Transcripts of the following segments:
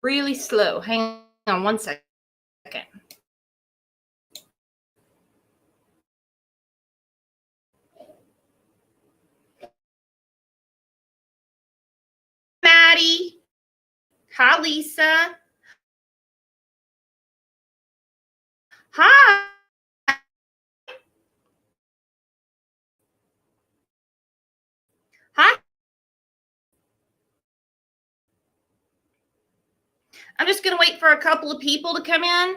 really slow. Hang on one second. Maddie. Hi, Lisa. Hi. Hi. I'm just going to wait for a couple of people to come in.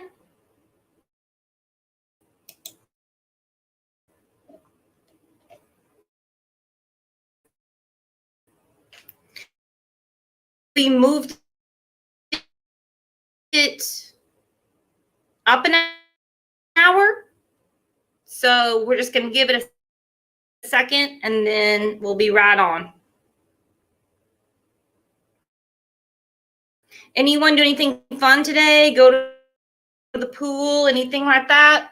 We moved it up an hour. So we're just going to give it a second and then we'll be right on. Anyone do anything fun today? Go to the pool, anything like that?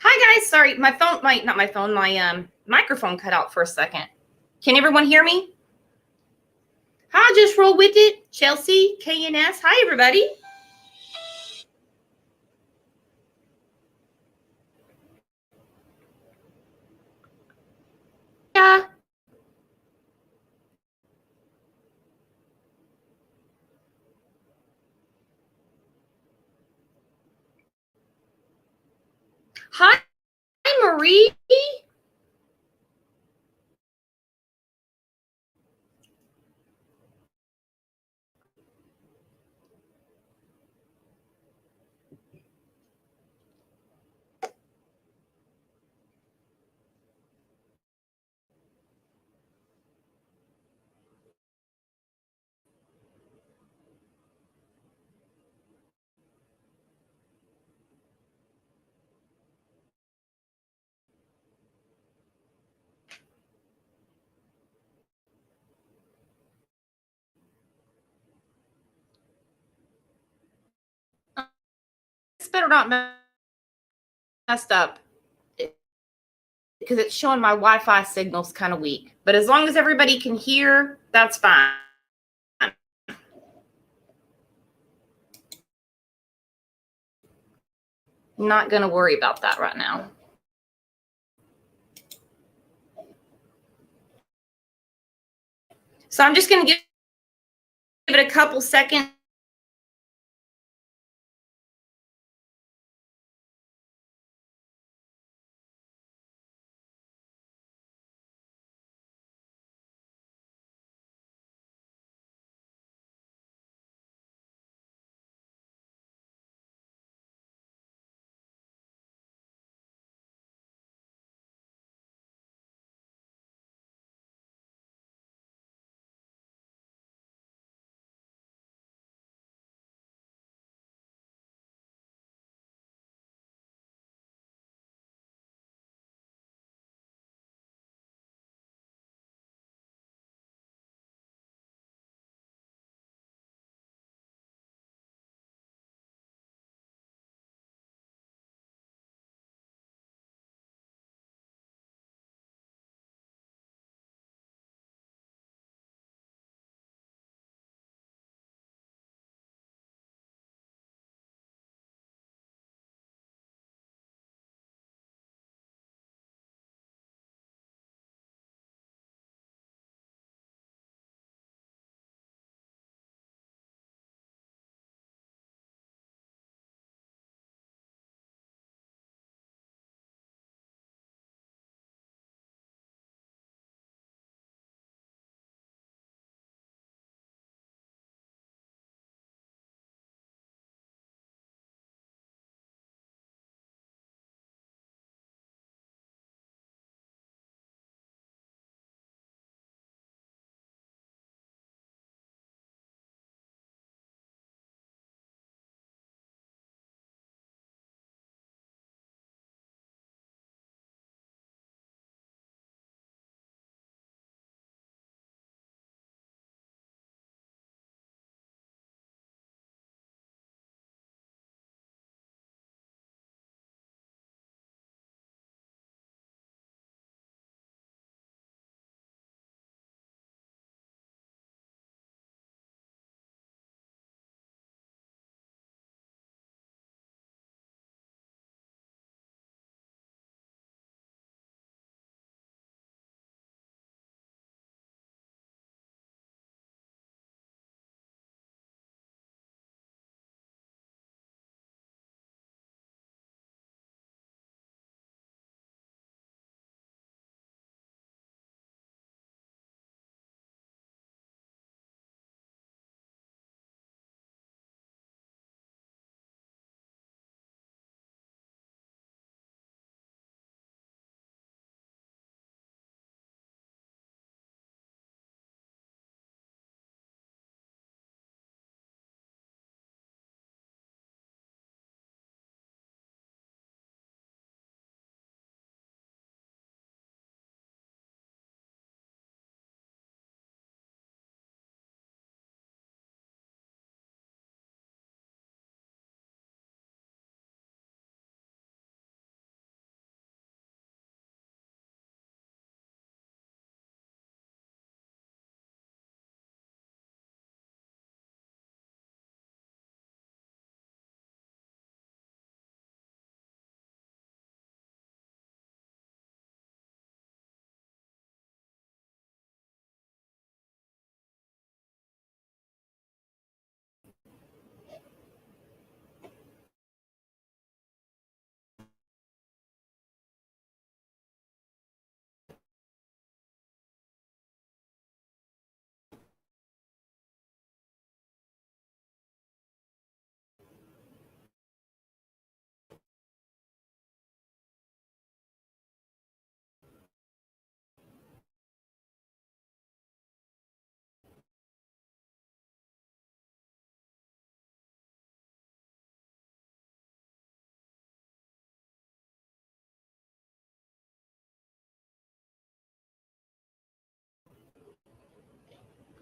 Hi guys, sorry, my microphone cut out for a second. Can everyone hear me? Hi, just roll with it. Chelsea, KNS. Hi everybody. Yeah. Hi Marie. This better not messed up because it's showing my Wi-Fi signal's kind of weak. But as long as everybody can hear, that's fine. I'm not going to worry about that right now. So I'm just going to give it a couple seconds.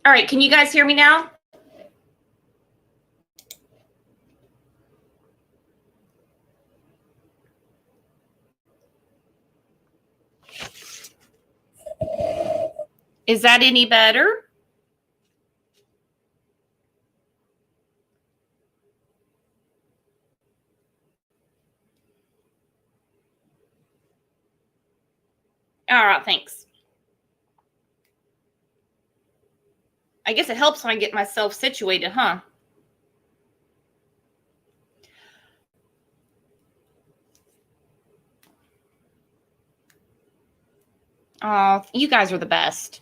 All right, can you guys hear me now? Is that any better? All right, thanks. I guess it helps when I get myself situated, huh? Oh, you guys are the best.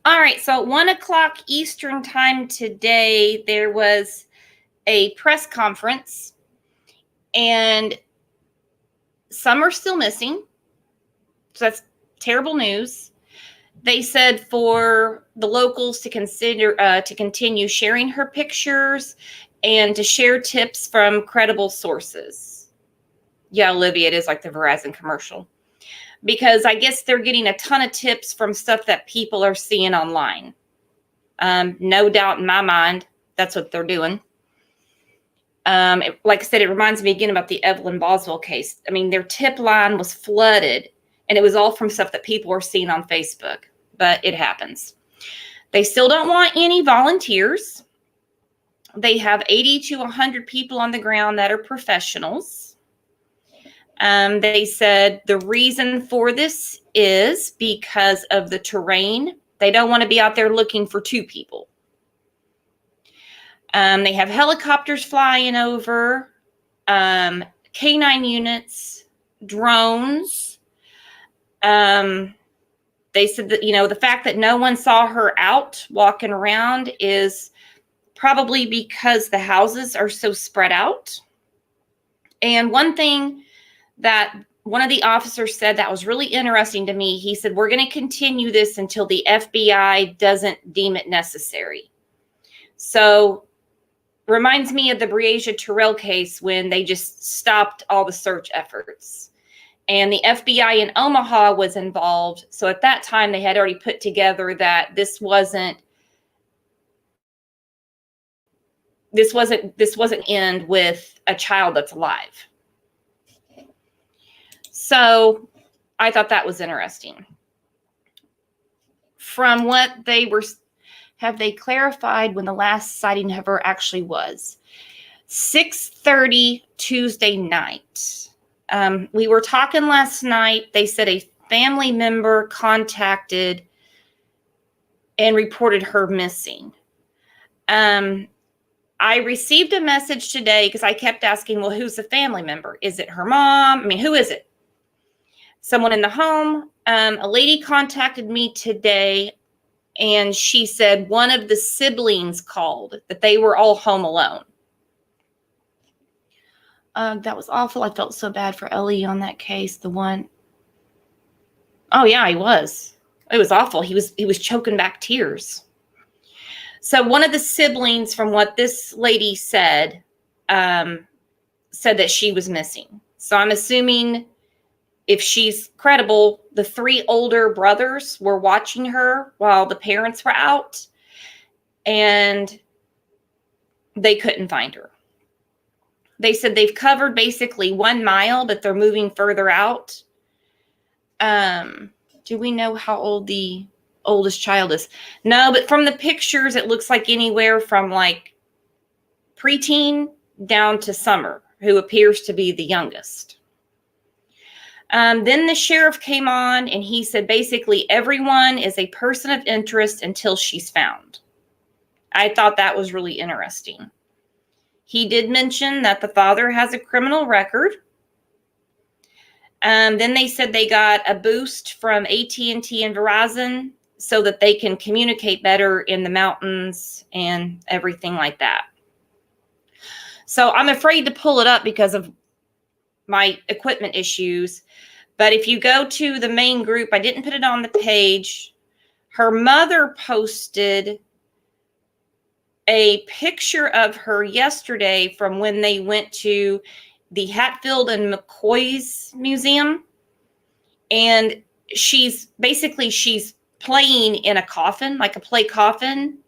All right, so 1 o'clock Eastern time today, there was a press conference, and some are still missing. So that's terrible news. They said for the locals to consider to continue sharing her pictures and to share tips from credible sources. Yeah, Olivia, it is like the Verizon commercial. Because I guess they're getting a ton of tips from stuff that people are seeing online. No doubt in my mind, that's what they're doing. Like I said, it reminds me again about the Evelyn Boswell case. I mean, their tip line was flooded, and it was all from stuff that people were seeing on Facebook, but it happens. They still don't want any volunteers. They have 80 to 100 people on the ground that are professionals. They said the reason for this is because of the terrain. They don't want to be out there looking for 2 people. They have helicopters flying over, canine units, drones. They said that, the fact that no one saw her out walking around is probably because the houses are so spread out. And one thing that one of the officers said that was really interesting to me, he said, we're going to continue this until the FBI doesn't deem it necessary. So reminds me of the Breasia Terrell case when they just stopped all the search efforts. And the FBI in Omaha was involved. So at that time, they had already put together that this wasn't end with a child that's alive. So I thought that was interesting. From what have they clarified when the last sighting of her actually was? 6:30 Tuesday night. We were talking last night. They said a family member contacted and reported her missing. I received a message today because I kept asking, well, who's the family member? Is it her mom? I mean, who is it? Someone in the home. A lady contacted me today, and she said one of the siblings called, that they were all home alone. That was awful. I felt so bad for Ellie on that case. The one. Oh yeah, he was. It was awful. He was choking back tears. So one of the siblings, from what this lady said, said that she was missing. So I'm assuming, if she's credible, the 3 older brothers were watching her while the parents were out, and they couldn't find her. They said they've covered basically 1 mile, but they're moving further out. Do we know how old the oldest child is? No, but from the pictures, it looks like anywhere from like preteen down to Summer, who appears to be the youngest. Then the sheriff came on, and he said basically everyone is a person of interest until she's found. I thought that was really interesting. He did mention that the father has a criminal record. Then they said they got a boost from AT&T and Verizon so that they can communicate better in the mountains and everything like that. So I'm afraid to pull it up because of my equipment issues. But if you go to the main group, I didn't put it on the page. Her mother posted a picture of her yesterday from when they went to the Hatfield and McCoy's museum. And she's playing in a coffin, like a play coffin.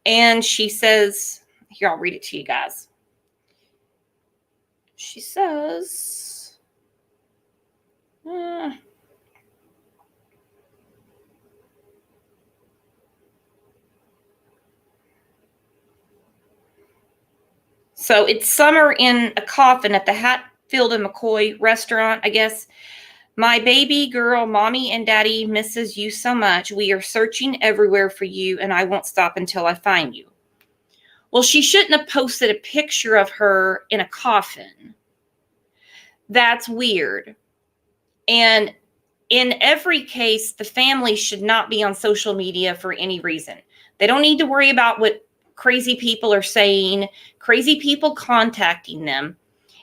And she says, here, I'll read it to you guys. She says, so it's Summer in a coffin at the Hatfield and McCoy restaurant, I guess. My baby girl, mommy and daddy misses you so much. We are searching everywhere for you, and I won't stop until I find you. Well, she shouldn't have posted a picture of her in a coffin. That's weird. And in every case, the family should not be on social media for any reason. They don't need to worry about what crazy people are saying, crazy people contacting them.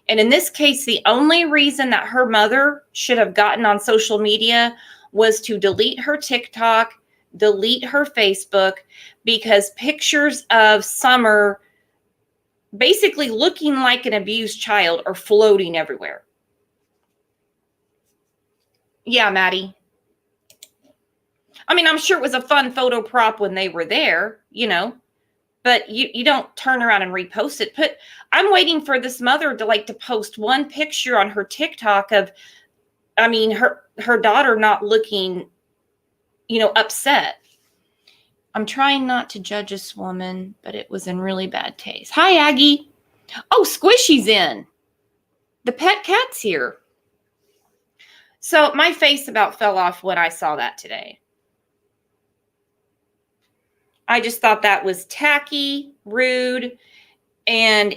And in this case, the only reason that her mother should have gotten on social media was to delete her TikTok, delete her Facebook, because pictures of Summer basically looking like an abused child are floating everywhere. Yeah, Maddie. I mean, I'm sure it was a fun photo prop when they were there, but you don't turn around and repost it. I'm waiting for this mother to post one picture on her TikTok of, her daughter not looking, upset. I'm trying not to judge this woman, but it was in really bad taste. Hi, Aggie. Oh, Squishy's in. The pet cat's here. So my face about fell off when I saw that today. I just thought that was tacky, rude, and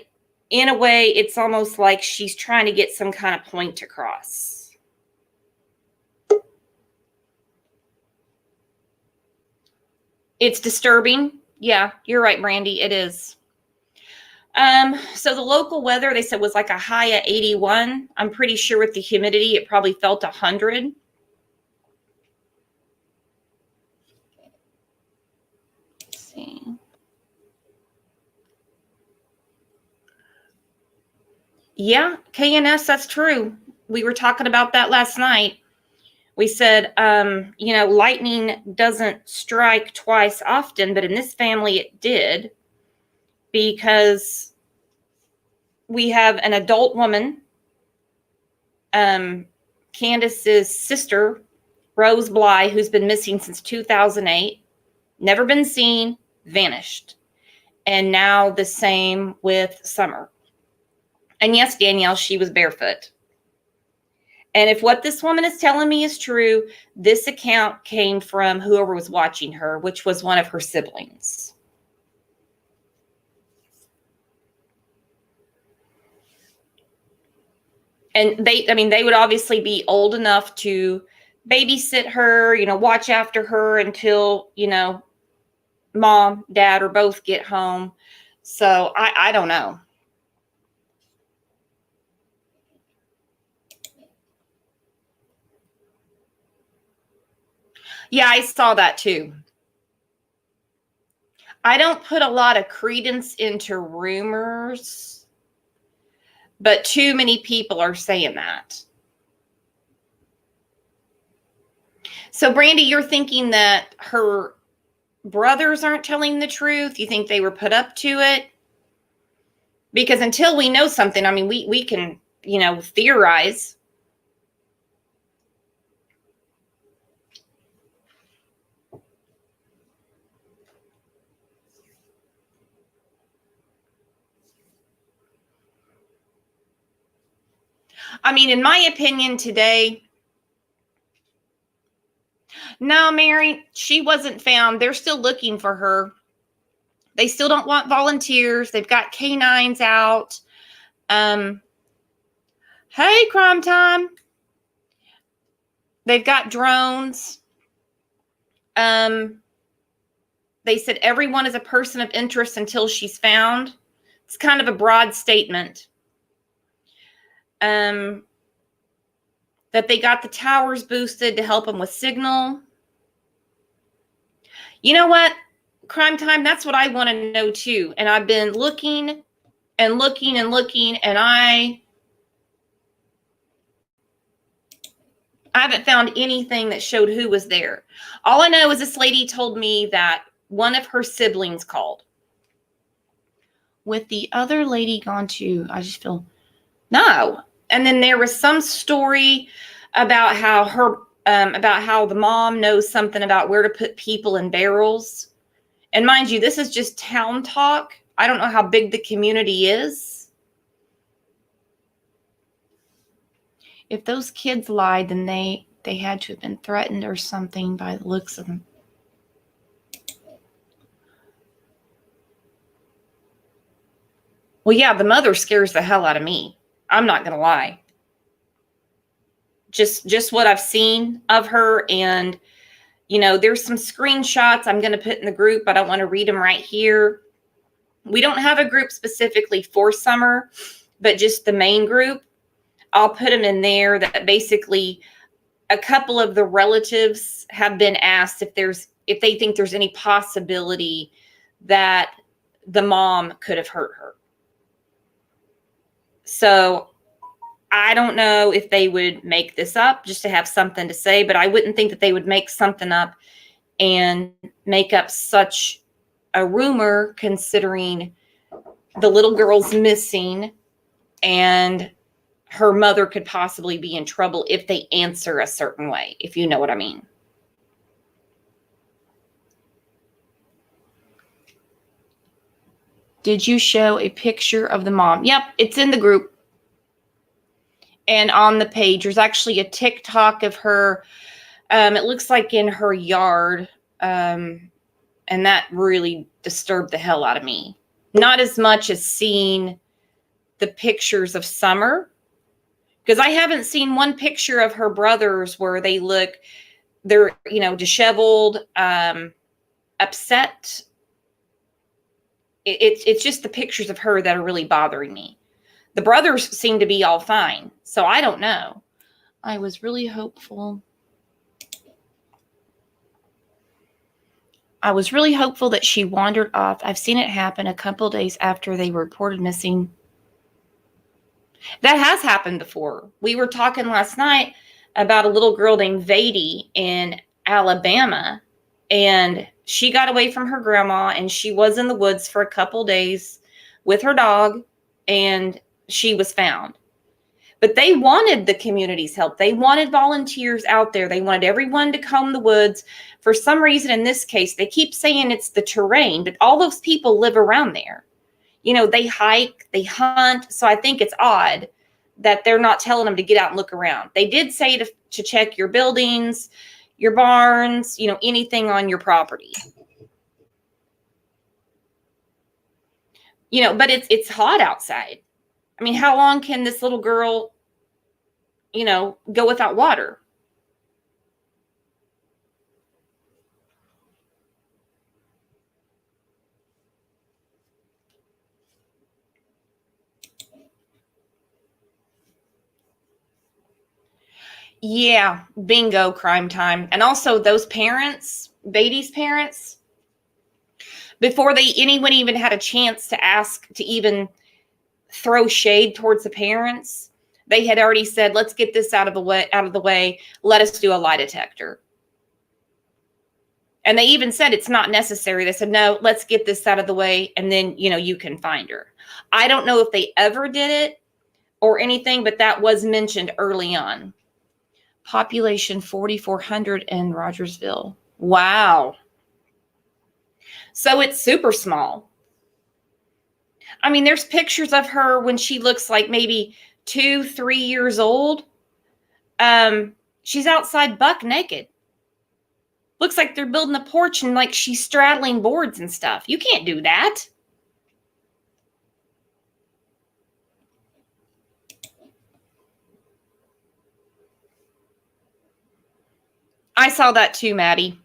in a way, it's almost like she's trying to get some kind of point across. It's disturbing. Yeah, you're right, Brandy. It is. So the local weather, they said, was like a high of 81. I'm pretty sure with the humidity, it probably felt 100. Let's see. Yeah, KNS, that's true. We were talking about that last night. We said, lightning doesn't strike twice often, but in this family it did, because we have an adult woman, Candace's sister, Rose Bly, who's been missing since 2008, never been seen, vanished. And now the same with Summer. And yes, Danielle, she was barefoot. And if what this woman is telling me is true, this account came from whoever was watching her, which was one of her siblings. And they would obviously be old enough to babysit her, watch after her until, mom, dad, or both get home. So I don't know. Yeah, I saw that too. I don't put a lot of credence into rumors, but too many people are saying that. So, Brandy, you're thinking that her brothers aren't telling the truth? You think they were put up to it? Because until we know something, we can, theorize. In my opinion today, no, Mary, she wasn't found. They're still looking for her. They still don't want volunteers. They've got canines out. Hey, Crime Time. They've got drones. They said everyone is a person of interest until she's found. It's kind of a broad statement. That they got the towers boosted to help them with signal. You know what? Crime Time, that's what I want to know too. And I've been looking and looking and looking, and I I haven't found anything that showed who was there. All I know is this lady told me that one of her siblings called. With the other lady gone too, I just feel no. And then there was some story about how about how the mom knows something about where to put people in barrels. And mind you, this is just town talk. I don't know how big the community is. If those kids lied, then they had to have been threatened or something by the looks of them. Well, yeah, the mother scares the hell out of me. I'm not going to lie. Just what I've seen of her. And, there's some screenshots I'm going to put in the group. I don't want to read them right here. We don't have a group specifically for Summer, but just the main group. I'll put them in there that basically a couple of the relatives have been asked if they think there's any possibility that the mom could have hurt her. So I don't know if they would make this up just to have something to say, but I wouldn't think that they would make something up and make up such a rumor, considering the little girl's missing and her mother could possibly be in trouble if they answer a certain way, if you know what I mean. Did you show a picture of the mom? Yep, it's in the group. And on the page, there's actually a TikTok of her. It looks like in her yard. And that really disturbed the hell out of me. Not as much as seeing the pictures of Summer, because I haven't seen one picture of her brothers where they're disheveled, upset. It's just the pictures of her that are really bothering me. The brothers seem to be all fine, so I don't know. I was really hopeful. I was really hopeful that she wandered off. I've seen it happen a couple days after they were reported missing. That has happened before. We were talking last night about a little girl named Vady in Alabama, and she got away from her grandma, and she was in the woods for a couple days with her dog, and she was found. But they wanted the community's help. They wanted volunteers out there. They wanted everyone to comb the woods. For some reason, in this case, they keep saying it's the terrain, but all those people live around there. They hike, they hunt. So I think it's odd that they're not telling them to get out and look around. They did say to check your buildings, your barns, anything on your property. But it's hot outside. I mean, how long can this little girl, go without water? Yeah, bingo, crime time. And also those parents, Beatty's parents, before anyone even had a chance to ask to even throw shade towards the parents, they had already said, let's get this out of the way. Let us do a lie detector. And they even said it's not necessary. They said, no, let's get this out of the way. And then, you can find her. I don't know if they ever did it or anything, but that was mentioned early on. Population 4,400 in Rogersville. Wow. So it's super small. I mean, there's pictures of her when she looks like maybe 2-3 years old. She's outside buck naked. Looks like they're building a porch and like she's straddling boards and stuff. You can't do that. I saw that too, Maddie.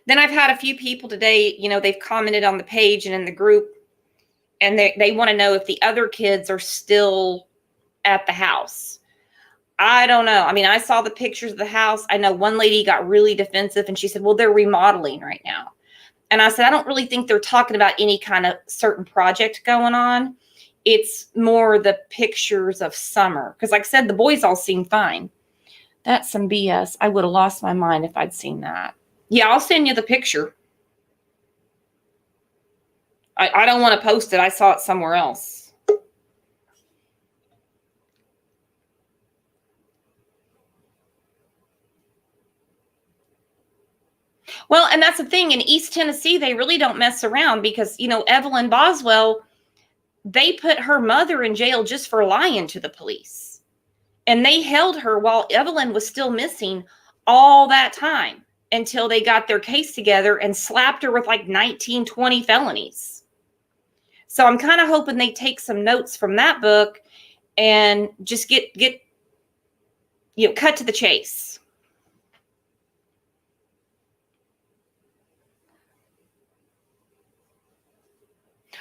Then I've had a few people today, they've commented on the page and in the group, and they want to know if the other kids are still at the house. I don't know. I mean, I saw the pictures of the house. I know one lady got really defensive and she said, well, they're remodeling right now. And I said, I don't really think they're talking about any kind of certain project going on. It's more the pictures of Summer. Because like I said, the boys all seem fine. That's some BS. I would have lost my mind if I'd seen that. Yeah, I'll send you the picture. I don't want to post it. I saw it somewhere else. Well, and that's the thing. In East Tennessee, they really don't mess around because, Evelyn Boswell, they put her mother in jail just for lying to the police. And they held her while Evelyn was still missing all that time until they got their case together and slapped her with like 19, 20 felonies. So I'm kind of hoping they take some notes from that book and just get cut to the chase.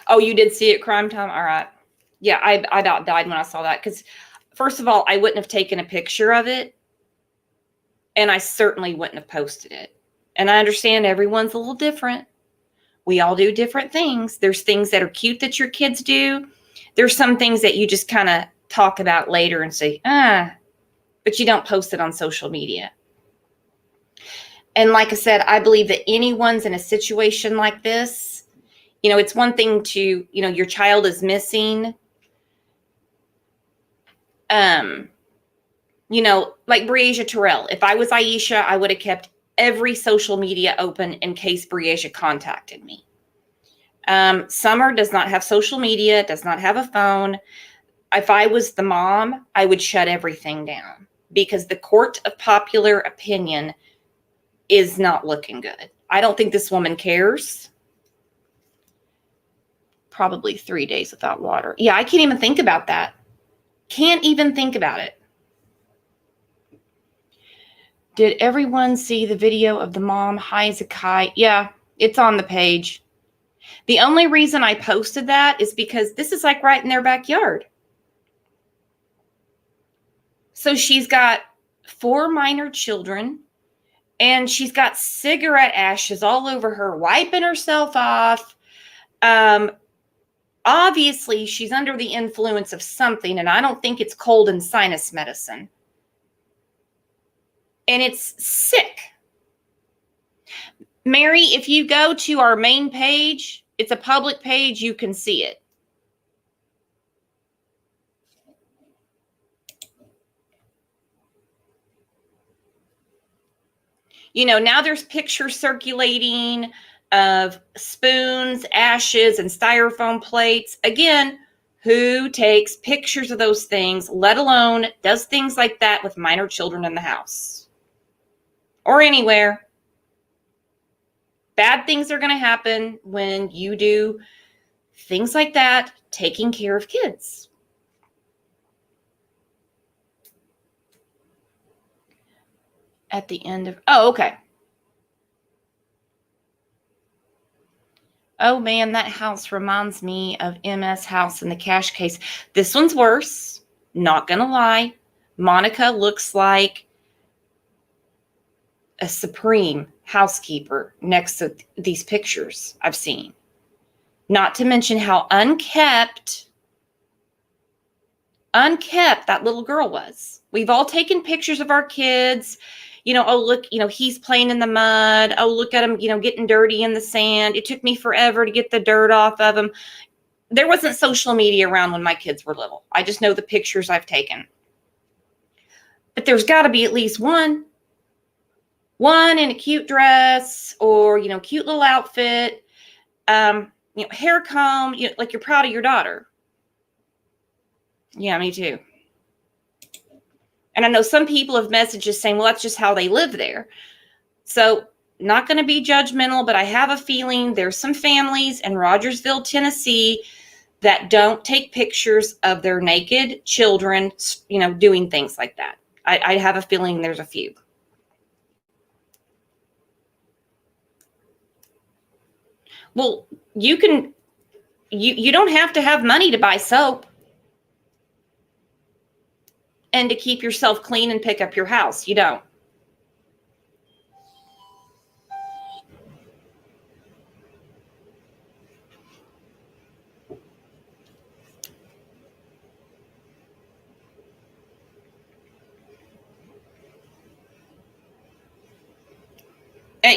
Oh, you did see it, Crime Time? All right. Yeah, I about died when I saw that because, first of all, I wouldn't have taken a picture of it, and I certainly wouldn't have posted it. And I understand everyone's a little different. We all do different things. There's things that are cute that your kids do. There's some things that you just kind of talk about later and say, but you don't post it on social media. And like I said, I believe that anyone's in a situation like this, it's one thing to, your child is missing. Like Breasia Terrell. If I was Aisha, I would have kept every social media open in case Breasia contacted me. Summer does not have social media, does not have a phone. If I was the mom, I would shut everything down because the court of popular opinion is not looking good. I don't think this woman cares. Probably 3 days without water. Yeah, I can't even think about that. Can't even think about it. Did everyone see the video of the mom high as a kite? Yeah, it's on the page. The only reason I posted that is because this is like right in their backyard. So she's got 4 minor children and she's got cigarette ashes all over her, wiping herself off. Obviously, she's under the influence of something, and I don't think it's cold and sinus medicine. And it's sick. Mary, if you go to our main page, it's a public page, you can see it. Now there's pictures circulating of spoons, ashes, and styrofoam plates. Again, who takes pictures of those things, let alone does things like that with minor children in the house or anywhere? Bad things are going to happen when you do things like that, taking care of kids. At the end of, okay. Oh man, that house reminds me of MS house in the cash case. This one's worse, not gonna lie. Monica looks like a supreme housekeeper next to these pictures I've seen. Not to mention how unkept that little girl was. We've all taken pictures of our kids. Oh, look, he's playing in the mud. Oh, look at him, getting dirty in the sand. It took me forever to get the dirt off of him. There wasn't social media around when my kids were little. I just know the pictures I've taken. But there's got to be at least one in a cute dress or, cute little outfit, hair comb, like you're proud of your daughter. Yeah, me too. And I know some people have messages saying, well, that's just how they live there. So not going to be judgmental, but I have a feeling there's some families in Rogersville, Tennessee that don't take pictures of their naked children, doing things like that. I have a feeling there's a few. Well, you don't have to have money to buy soap and to keep yourself clean and pick up your house. You don't.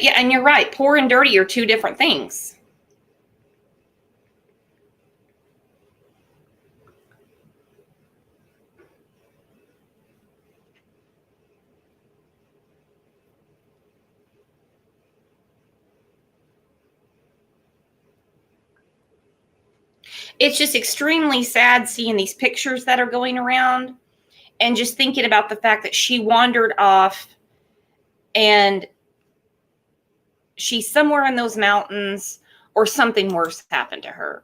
Yeah, and you're right. Poor and dirty are two different things. It's just extremely sad seeing these pictures that are going around and just thinking about the fact that she wandered off and she's somewhere in those mountains or something worse happened to her.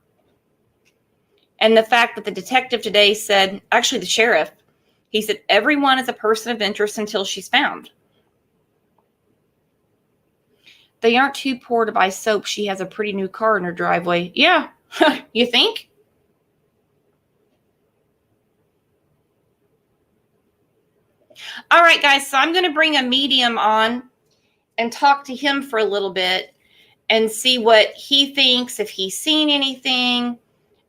And the fact that the detective today said, actually the sheriff, he said, everyone is a person of interest until she's found. They aren't too poor to buy soap. She has a pretty new car in her driveway. Yeah, you think? All right, guys, so I'm going to bring a medium on and talk to him for a little bit and see what he thinks, if he's seen anything,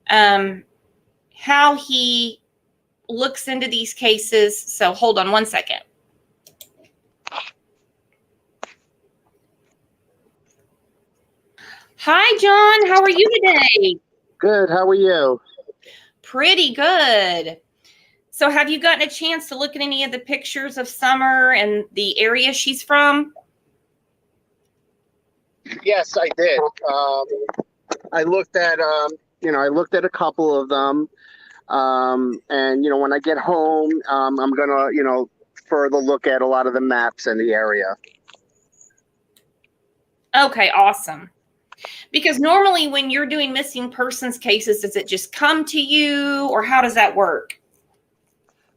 how he looks into these cases. So hold on one second. Hi, John. How are you today? Good. How are you? Pretty good. So have you gotten a chance to look at any of the pictures of Summer and the area she's from? Yes, I did. I looked at, I looked at a couple of them. And when I get home, I'm gonna, further look at a lot of the maps in the area. Okay, awesome. Because normally when you're doing missing persons cases, does it just come to you or how does that work?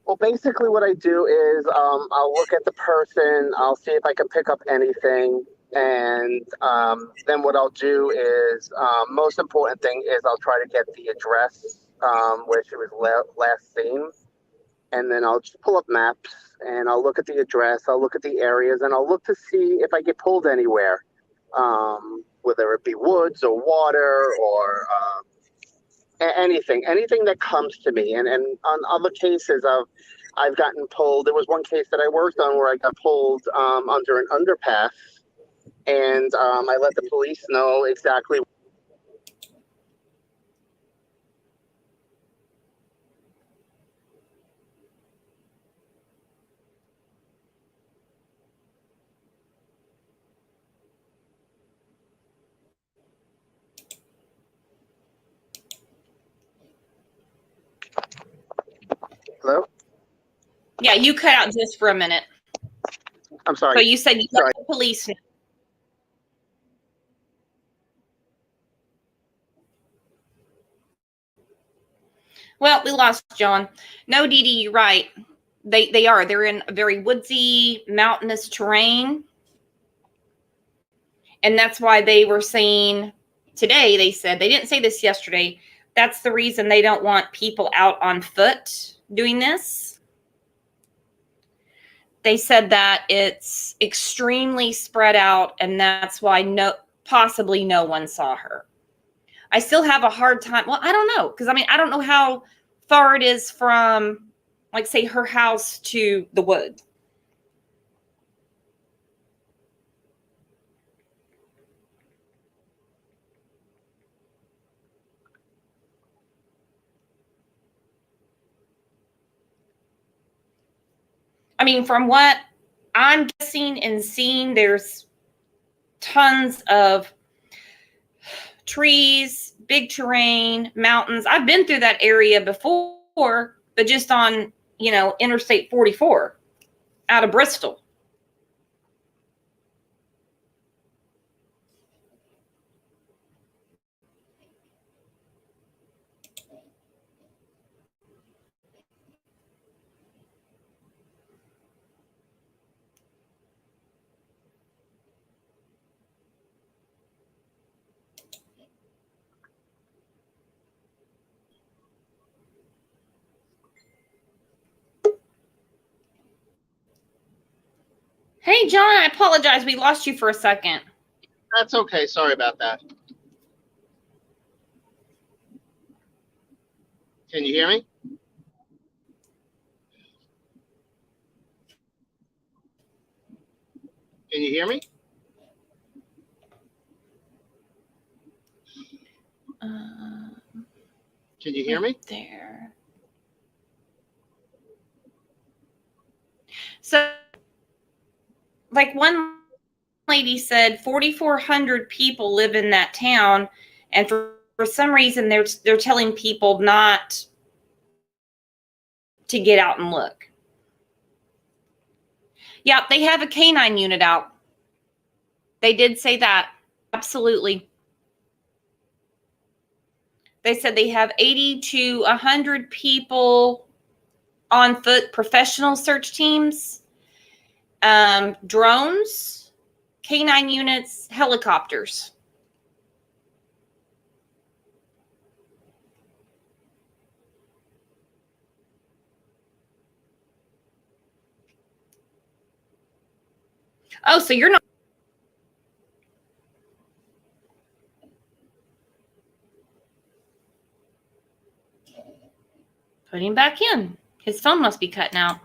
Well, basically what I do is I'll look at the person, I'll see if I can pick up anything, and then what I'll do is, most important thing is I'll try to get the address where she was last seen, and then I'll just pull up maps and I'll look at the address, I'll look at the areas, and I'll look to see if I get pulled anywhere, whether it be woods or water or anything that comes to me. And on other cases I've gotten pulled. There was one case that I worked on where I got pulled under an underpass, and I let the police know exactly. Hello? Yeah, you cut out just for a minute. I'm sorry. So you said you let the police know. Well, we lost John. No, Dee Dee, you're right. They are. They're in a very woodsy, mountainous terrain. And that's why they were saying today, they said, they didn't say this yesterday, that's the reason they don't want people out on foot doing this. They said that it's extremely spread out, and that's why possibly no one saw her. I still have a hard time. Well, I don't know, because I don't know how far it is from, like, say, her house to the woods. From what I'm guessing and seeing, there's tons of trees, big terrain, mountains. I've been through that area before, but just on, Interstate 44 out of Bristol. Hey, John, I apologize. We lost you for a second. That's okay. Sorry about that. Can you hear me? Can you hear me? Can you hear me? There. So, like one lady said, 4,400 people live in that town, and for some reason they're telling people not to get out and look. Yeah, they have a canine unit out. They did say that. Absolutely. They said they have 80 to 100 people on foot, professional search teams, drones, canine units, helicopters. Oh, so you're not. Put him back in. His phone must be cutting out.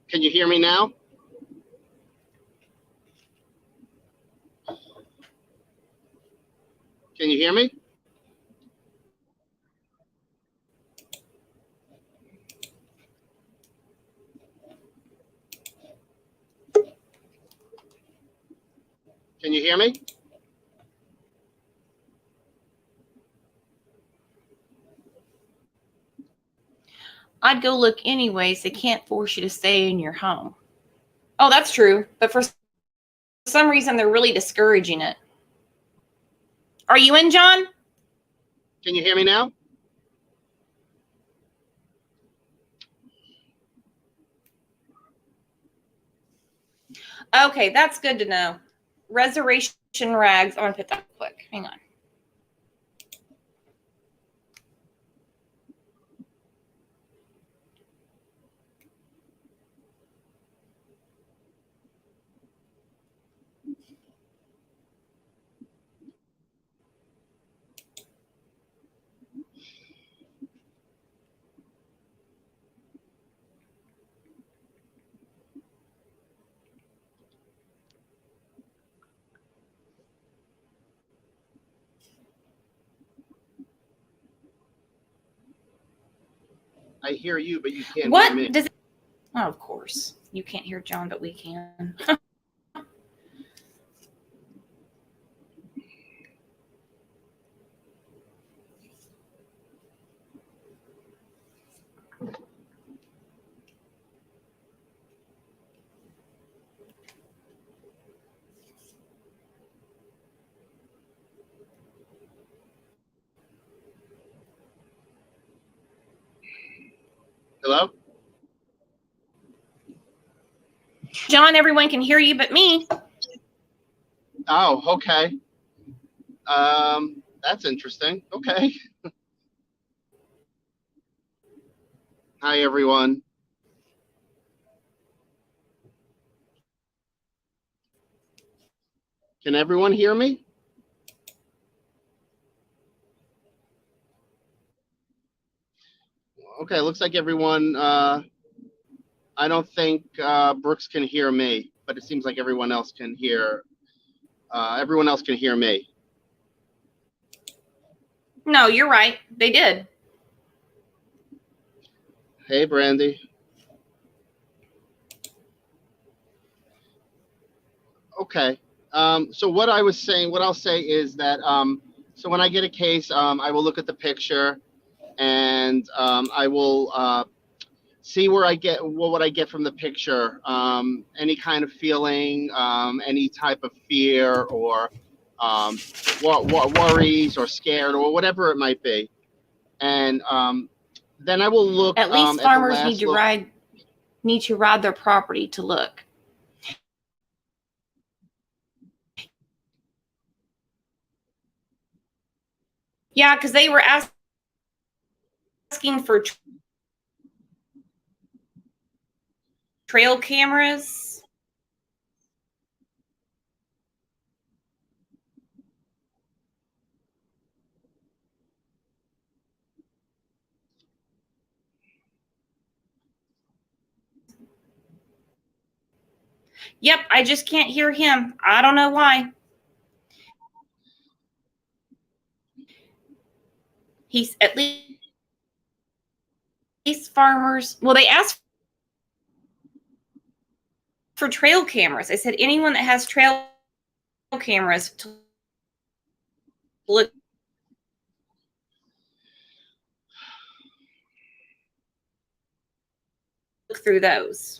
Can you hear me now? Can you hear me? Can you hear me? I'd go look anyways. They can't force you to stay in your home. Oh, that's true. But for some reason, they're really discouraging it. Are you in, John? Can you hear me now? Okay, that's good to know. Reservation rags. I want to put that quick. Hang on. I hear you, but you can't What hear me. does? Oh, of course. You can't hear John, but we can. Hello? John, everyone can hear you but me. Oh, okay. That's interesting. Okay. Hi, everyone. Can everyone hear me? Okay, looks like everyone, I don't think Brooks can hear me, but it seems like everyone else can hear me. No, you're right. They did. Hey, Brandy. Okay. So what I'll say is that, so when I get a case, I will look at the picture and I will see what I get from the picture. Any kind of feeling, any type of fear or what worries or scared or whatever it might be. And then I will look At least at the farmers last need to ride their property to look. Yeah, because they were asking for trail cameras. Yep, I just can't hear him. I don't know why. he's at least farmers. Well, they asked for trail cameras. They said anyone that has trail cameras to look through those.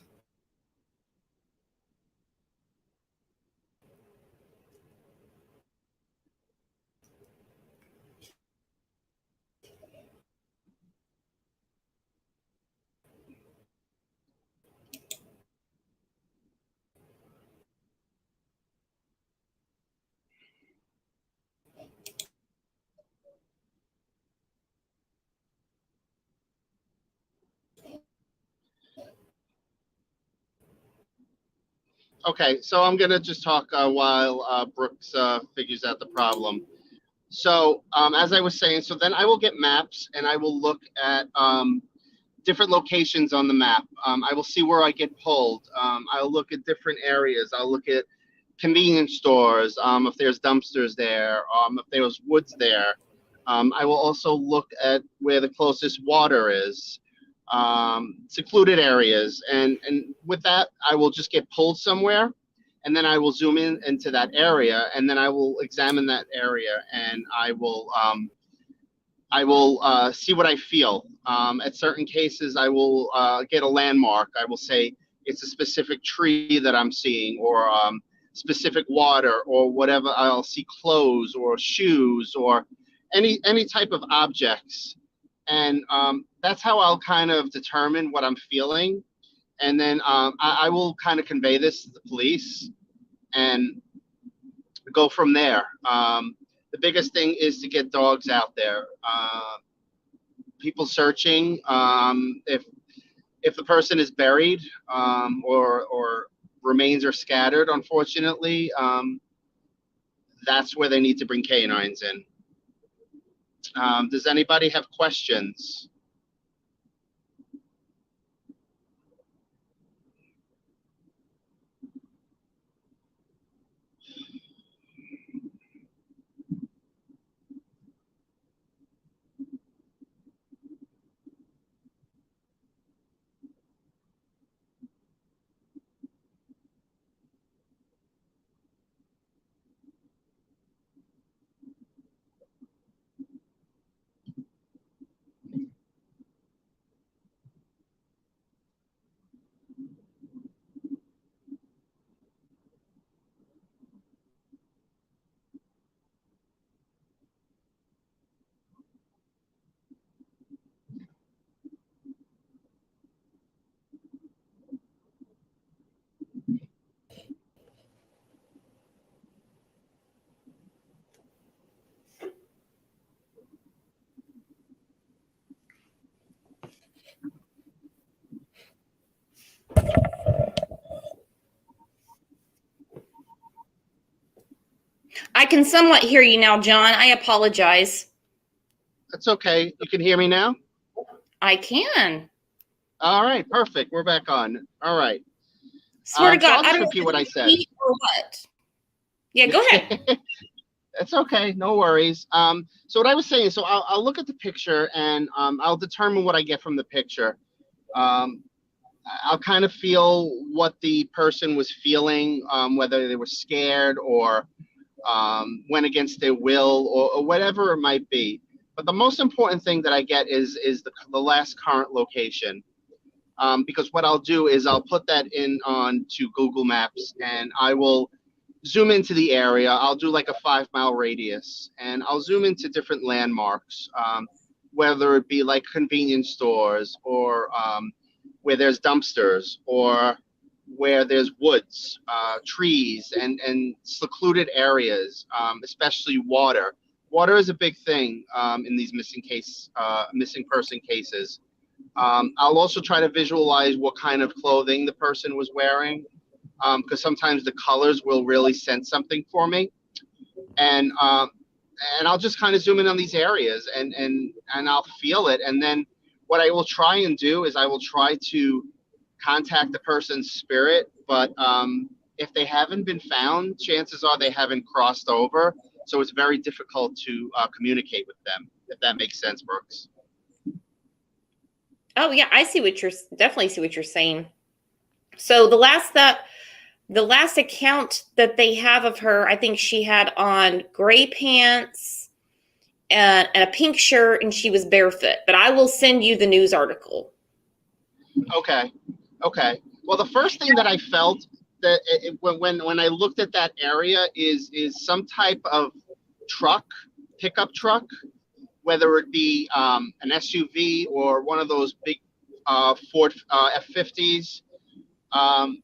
Okay, so I'm gonna just talk while Brooks figures out the problem. So as I was saying, so then I will get maps and I will look at different locations on the map. I will see where I get pulled. I'll look at different areas. I'll look at convenience stores, if there's dumpsters there, if there's woods there. I will also look at where the closest water is, secluded areas. And with that, I will just get pulled somewhere and then I will zoom in into that area and then I will examine that area and I will see what I feel. At certain cases, I will get a landmark. I will say it's a specific tree that I'm seeing, or specific water, or whatever. I'll see clothes or shoes or any type of objects, and that's how I'll kind of determine what I'm feeling. And then I will kind of convey this to the police and go from there. The biggest thing is to get dogs out there. People searching. If the person is buried or remains are scattered, unfortunately, that's where they need to bring canines in. Does anybody have questions? I can somewhat hear you now, John. I apologize. That's okay. You can hear me now? I can. All right, perfect. We're back on. All right. Swear to God, so I'll I just don't repeat know what I said. or what. Yeah, go ahead. It's okay, no worries. So what I was saying, so I'll look at the picture and I'll determine what I get from the picture. I'll kind of feel what the person was feeling, whether they were scared or went against their will or whatever it might be. But the most important thing that I get is the last current location. Because what I'll do is I'll put that in on to Google Maps and I will zoom into the area. I'll do like a 5-mile radius and I'll zoom into different landmarks, whether it be like convenience stores or where there's dumpsters or where there's woods, trees, and secluded areas, especially water. Water is a big thing in these missing person cases. I'll also try to visualize what kind of clothing the person was wearing, because sometimes the colors will really sense something for me. And I'll just kind of zoom in on these areas and I'll feel it. And then what I will try and do is I will try to contact the person's spirit. But if they haven't been found, chances are they haven't crossed over. So it's very difficult to communicate with them. if that makes sense, Brooks. Oh yeah, I see what you're definitely see what you're saying. So the last account that they have of her, I think she had on gray pants and a pink shirt, and she was barefoot. But I will send you the news article. Okay. Okay. Well, the first thing that I felt that when I looked at that area is some type of truck, pickup truck, whether it be an SUV or one of those big Ford F-50s. And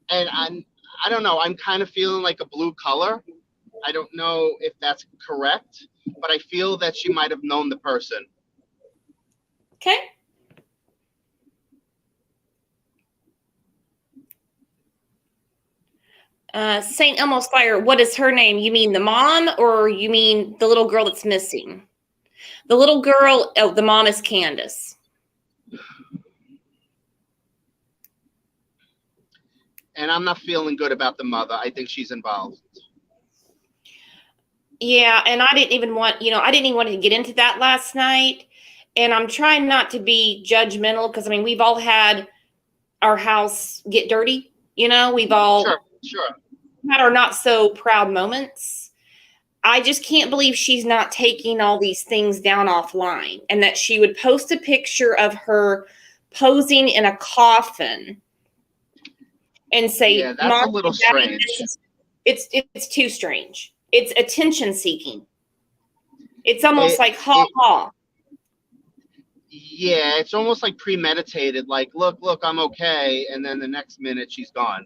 I don't know. I'm kind of feeling like a blue color. I don't know if that's correct, but I feel that she might have known the person. Okay. St. Elmo's Fire, what is her name? You mean the mom or you mean the little girl that's missing? The little girl, oh, the mom is Candace. And I'm not feeling good about the mother. I think she's involved. Yeah, and I didn't even want to get into that last night. And I'm trying not to be judgmental because, I mean, we've all had our house get dirty. We've all Sure. had our not so proud moments. I just can't believe she's not taking all these things down offline, and that she would post a picture of her posing in a coffin and say, Yeah, that's a little strange. It's too strange. It's attention seeking. It's almost like ha. Yeah, it's almost like premeditated. Like, look, I'm okay, and then the next minute she's gone.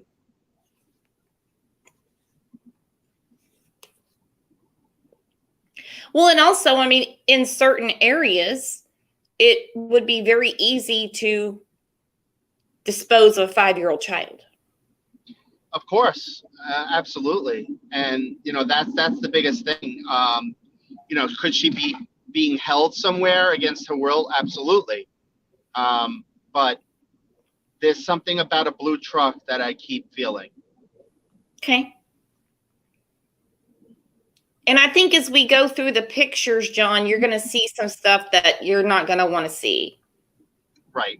Well, and also, I mean, in certain areas, it would be very easy to dispose of a 5-year-old child. Of course, absolutely, and that's the biggest thing. Could she be being held somewhere against her will? Absolutely, but there's something about a blue truck that I keep feeling. Okay. And I think as we go through the pictures, John, you're going to see some stuff that you're not going to want to see. Right.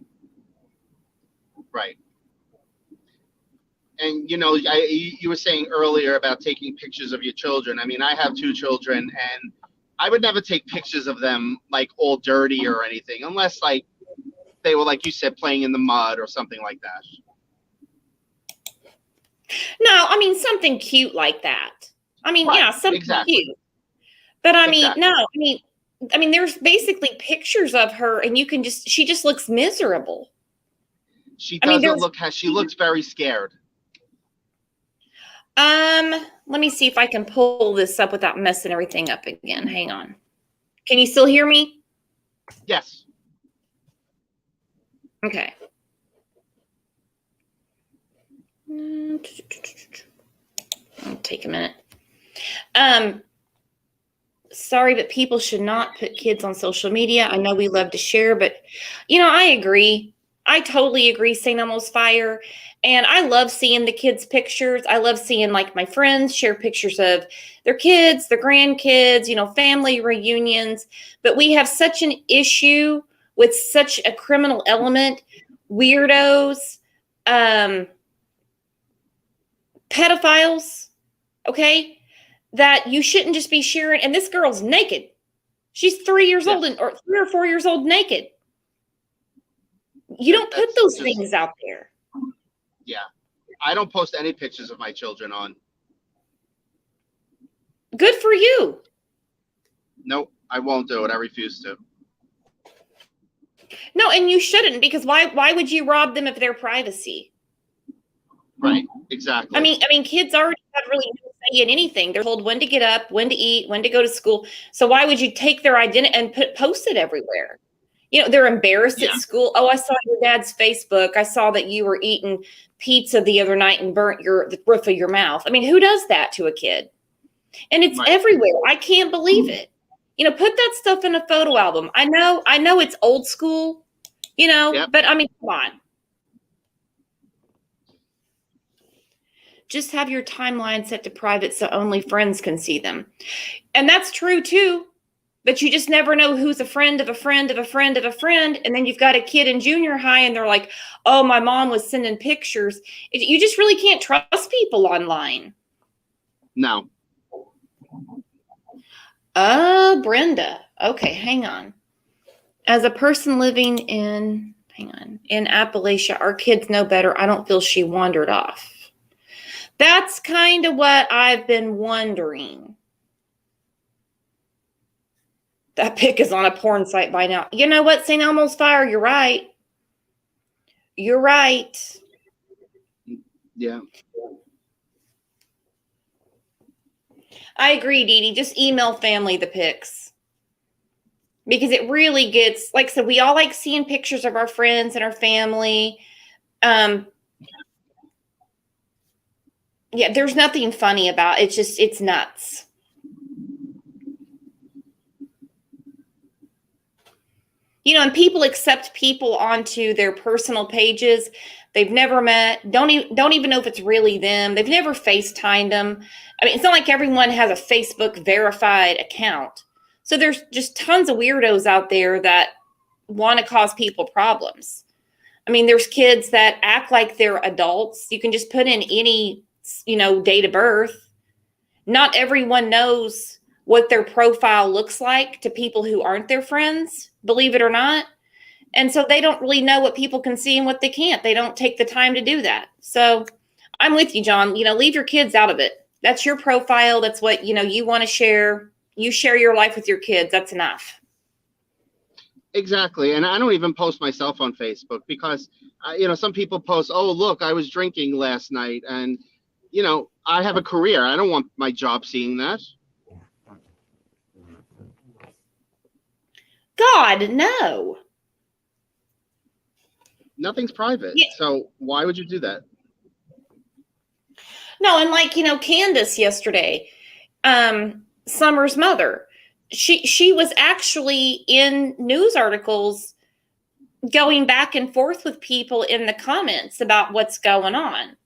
And you were saying earlier about taking pictures of your children. I mean, I have 2 children, and I would never take pictures of them like all dirty or anything, unless like they were, like you said, playing in the mud or something like that. No, I mean something cute like that. I mean, right. Yeah, something exactly. cute. But I mean, exactly. no, I mean, there's basically pictures of her, and she just looks miserable. She doesn't she looks very scared. Let me see if I can pull this up without messing everything up again. Hang on. Can you still hear me? Yes. Okay. It'll take a minute. Sorry, but people should not put kids on social media. I know we love to share, but I agree. I totally agree, St. Elmo's Fire. And I love seeing the kids' pictures. I love seeing like my friends share pictures of their kids, their grandkids, family reunions. But we have such an issue with such a criminal element, weirdos, pedophiles, okay, that you shouldn't just be sharing. And this girl's naked. She's 3 years old or 3 or 4 years old naked. You don't put those things out there. Yeah. I don't post any pictures of my children on. Good for you. Nope, I won't do it. I refuse to. No, and you shouldn't, because why would you rob them of their privacy? Right, exactly. I mean, kids already have really no say in anything. They're told when to get up, when to eat, when to go to school. So why would you take their identity and post it everywhere? They're embarrassed at school. Oh, I saw your dad's Facebook. I saw that you were eating pizza the other night and burnt the roof of your mouth. I mean, who does that to a kid? And it's everywhere. I can't believe it. Put that stuff in a photo album. I know it's old school, but I mean, come on. Just have your timeline set to private so only friends can see them. And that's true too. But you just never know who's a friend of a friend of a friend of a friend. And then you've got a kid in junior high and they're like, oh, my mom was sending pictures. You just really can't trust people online. No. Brenda. Okay, hang on. As a person living in Appalachia, our kids know better. I don't feel she wandered off. That's kind of what I've been wondering. That pic is on a porn site by now. You know what, St. Elmo's Fire? You're right. You're right. Yeah. I agree, Dee Dee. Just email family the pics. Because it really gets, like I said, we all like seeing pictures of our friends and our family. Yeah, there's nothing funny about it. It's nuts. You know, and people accept people onto their personal pages they've never met, don't even know if it's really them. They've never FaceTimed them. I mean, it's not like everyone has a Facebook verified account. So there's just tons of weirdos out there that want to cause people problems. I mean, there's kids that act like they're adults. You can just put in any, date of birth. Not everyone knows what their profile looks like to people who aren't their friends, believe it or not. And so they don't really know what people can see and what they can't. They don't take the time to do that. So I'm with you, John. Leave your kids out of it. That's your profile. That's what, you want to share. You share your life with your kids. That's enough. Exactly. And I don't even post myself on Facebook because, some people post, oh, look, I was drinking last night. And, I have a career. I don't want my job seeing that. God, no. Nothing's private. Yeah. So why would you do that? No, and like, Candace yesterday, Summer's mother, she was actually in news articles going back and forth with people in the comments about what's going on.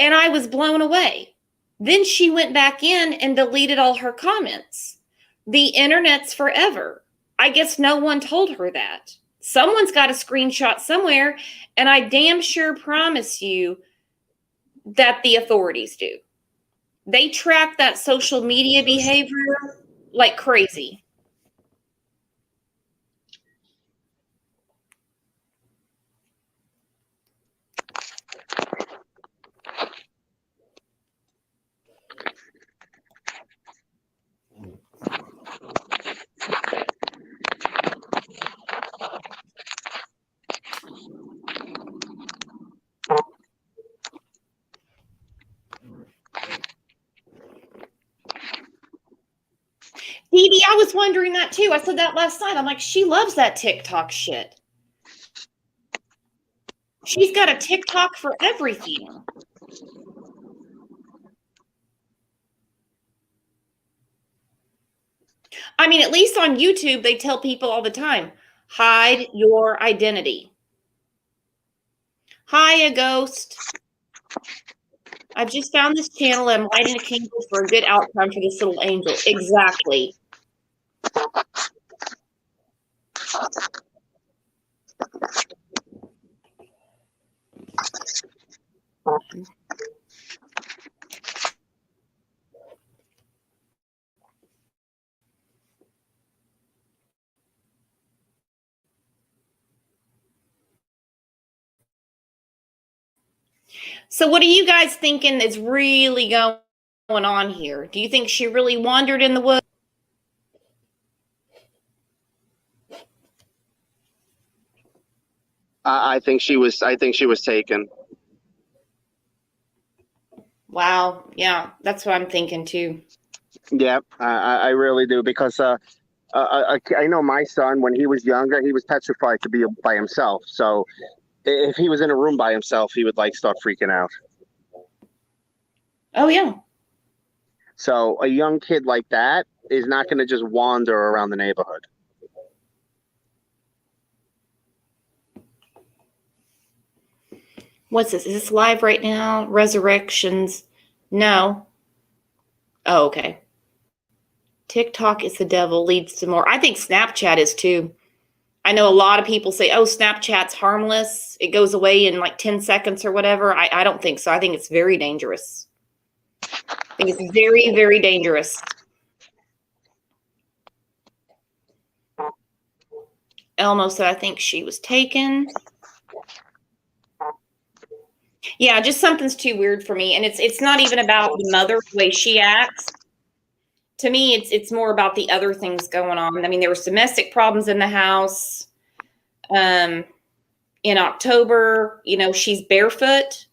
And I was blown away. Then she went back in and deleted all her comments. The internet's forever. I guess no one told her that. Someone's got a screenshot somewhere, and I damn sure promise you that the authorities do. They track that social media behavior like crazy. Dee Dee, I was wondering that too. I said that last night. I'm like, she loves that TikTok shit. She's got a TikTok for everything. I mean, at least on YouTube, they tell people all the time, hide your identity. Hi, a ghost. I just found this channel. I'm lighting a candle for a good outcome for this little angel. Exactly. So what are you guys thinking is really going on here? Do you think she really wandered in the woods? I think she was taken. Wow. Yeah, that's what I'm thinking too. Yeah, I really do because I know my son, when he was younger, he was petrified to be by himself. So if he was in a room by himself, he would start freaking out. Oh, yeah. So a young kid like that is not going to just wander around the neighborhood. What's this? Is this live right now? Resurrections? No. Oh, okay. TikTok is the devil, leads to more. I think Snapchat is too. I know a lot of people say, oh, Snapchat's harmless. It goes away in like 10 seconds or whatever. I don't think so. I think it's very dangerous. I think it's very, very dangerous. Elmo said, I think she was taken. Yeah, just something's too weird for me. And it's not even about the mother, the way she acts. To me, it's more about the other things going on. I mean, there was domestic problems in the house. In October, she's barefoot.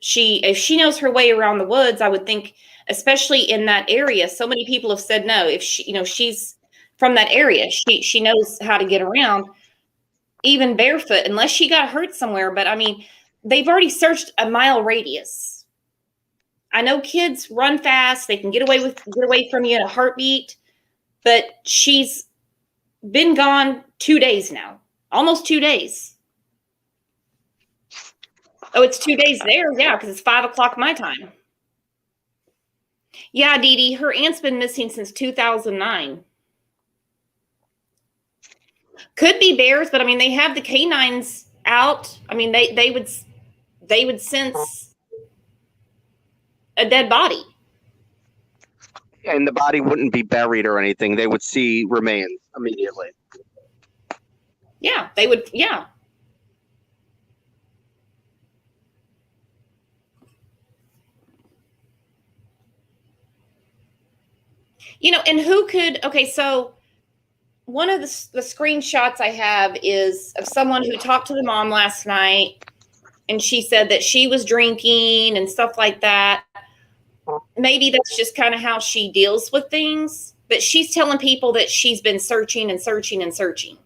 If she knows her way around the woods, I would think, especially in that area, so many people have said no. If she's from that area, she knows how to get around, even barefoot, unless she got hurt somewhere. But I mean, they've already searched a mile radius. I know kids run fast; they can get away from you in a heartbeat. But she's been gone 2 days now, almost 2 days. Oh, it's 2 days there, yeah, because it's 5 o'clock my time. Yeah, Dee Dee, her aunt's been missing since 2009. Could be bears, but I mean, they have the canines out. I mean, they would sense a dead body. And the body wouldn't be buried or anything. They would see remains immediately. Yeah, they would. Yeah. And who could? Okay, so one of the screenshots I have is of someone who talked to the mom last night, and she said that she was drinking and stuff like that. Maybe that's just kind of how she deals with things, but she's telling people that she's been searching and searching and searching.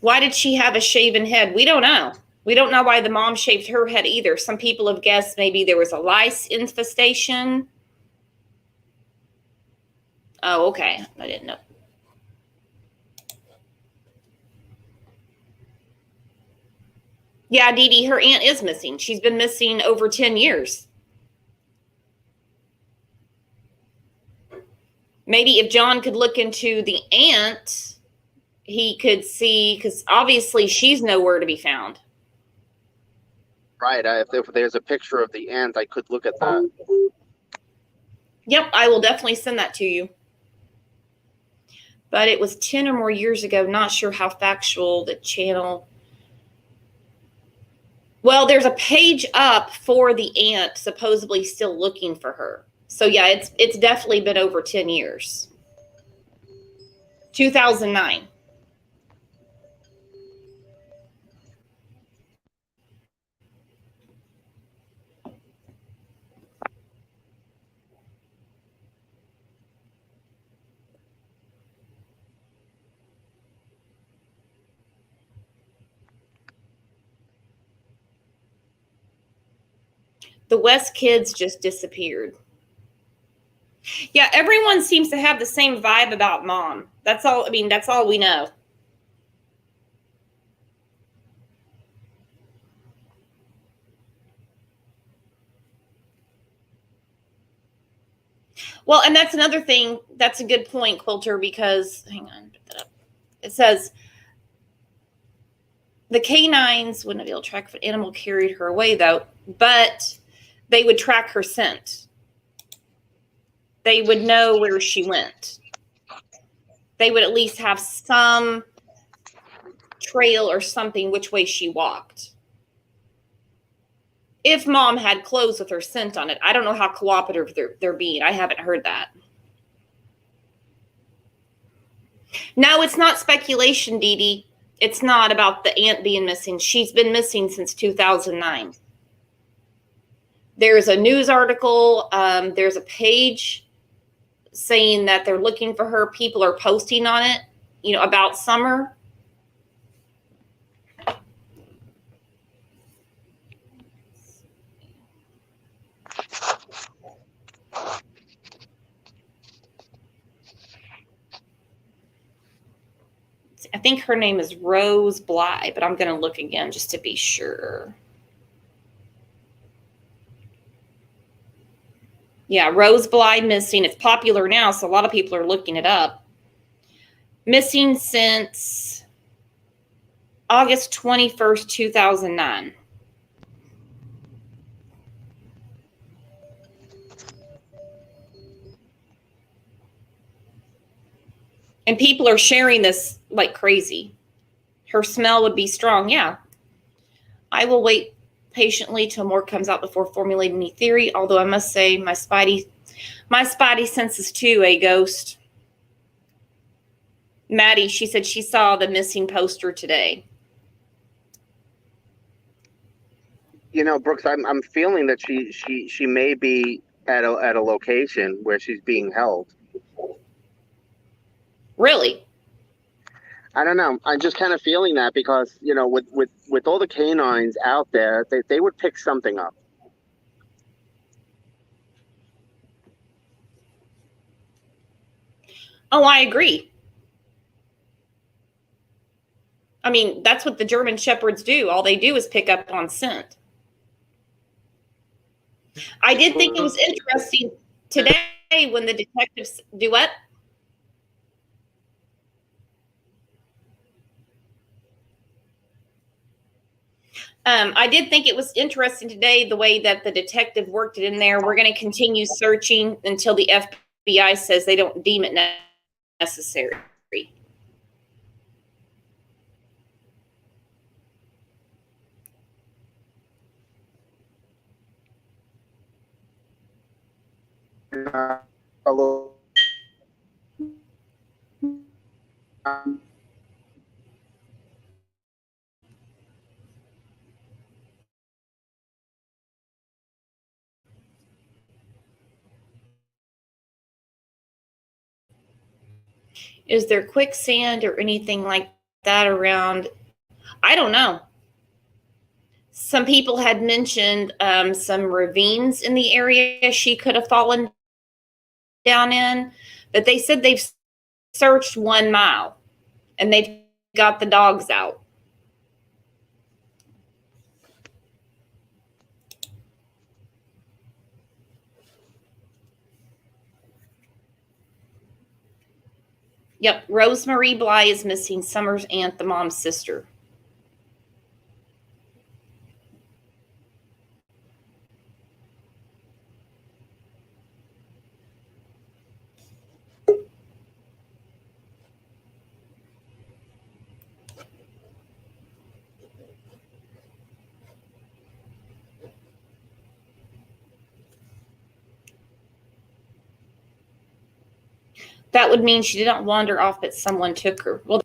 Why did she have a shaven head? We don't know. We don't know why the mom shaved her head either. Some people have guessed maybe there was a lice infestation. Oh, okay. I didn't know. Yeah, Dee Dee, her aunt is missing. She's been missing over 10 years. Maybe if John could look into the aunt, he could see, because obviously she's nowhere to be found. Right. If there's a picture of the aunt, I could look at that. Yep, I will definitely send that to you. But it was 10 or more years ago. Not sure how factual the channel. Well, there's a page up for the aunt supposedly still looking for her. So yeah, it's definitely been over 10 years. 2009. The West kids just disappeared. Yeah, everyone seems to have the same vibe about mom. That's all. I mean, that's all we know. Well, and that's another thing. That's a good point, Quilter, because hang on, put that up. It says the canines wouldn't be able to track if an animal carried her away, though, but they would track her scent. They would know where she went. They would at least have some trail or something which way she walked. If mom had clothes with her scent on it, I don't know how cooperative they're being. I haven't heard that. No, it's not speculation, Dee Dee. It's not about the aunt being missing. She's been missing since 2009. There's a news article. There's a page saying that they're looking for her. People are posting on it, about Summer. I think her name is Rose Bly, but I'm going to look again just to be sure. Yeah, rose blind missing. It's popular now, so a lot of people are looking it up. Missing since August 21st, 2009. And people are sharing this like crazy. Her smell would be strong. Yeah. I will wait patiently till more comes out before formulating any theory, although I must say my spidey senses too, a ghost. Maddie, she said she saw the missing poster today. You know, Brooks, I'm feeling that she may be at a location where she's being held. Really? I don't know. I'm just kind of feeling that because, you know, with all the canines out there, they would pick something up. Oh, I agree. I mean, that's what the German Shepherds do. All they do is pick up on scent. I did think it was interesting today when the detectives do what? I did think it was interesting today the way that the detective worked it in there. We're going to continue searching until the FBI says they don't deem it necessary. A little, Is there quicksand or anything like that around? I don't know. Some people had mentioned some ravines in the area she could have fallen down in, but they said they've searched 1 mile and they've got the dogs out. Yep, Rosemary Bly is missing. Summer's aunt, the mom's sister. That would mean she didn't wander off, but someone took her. Well,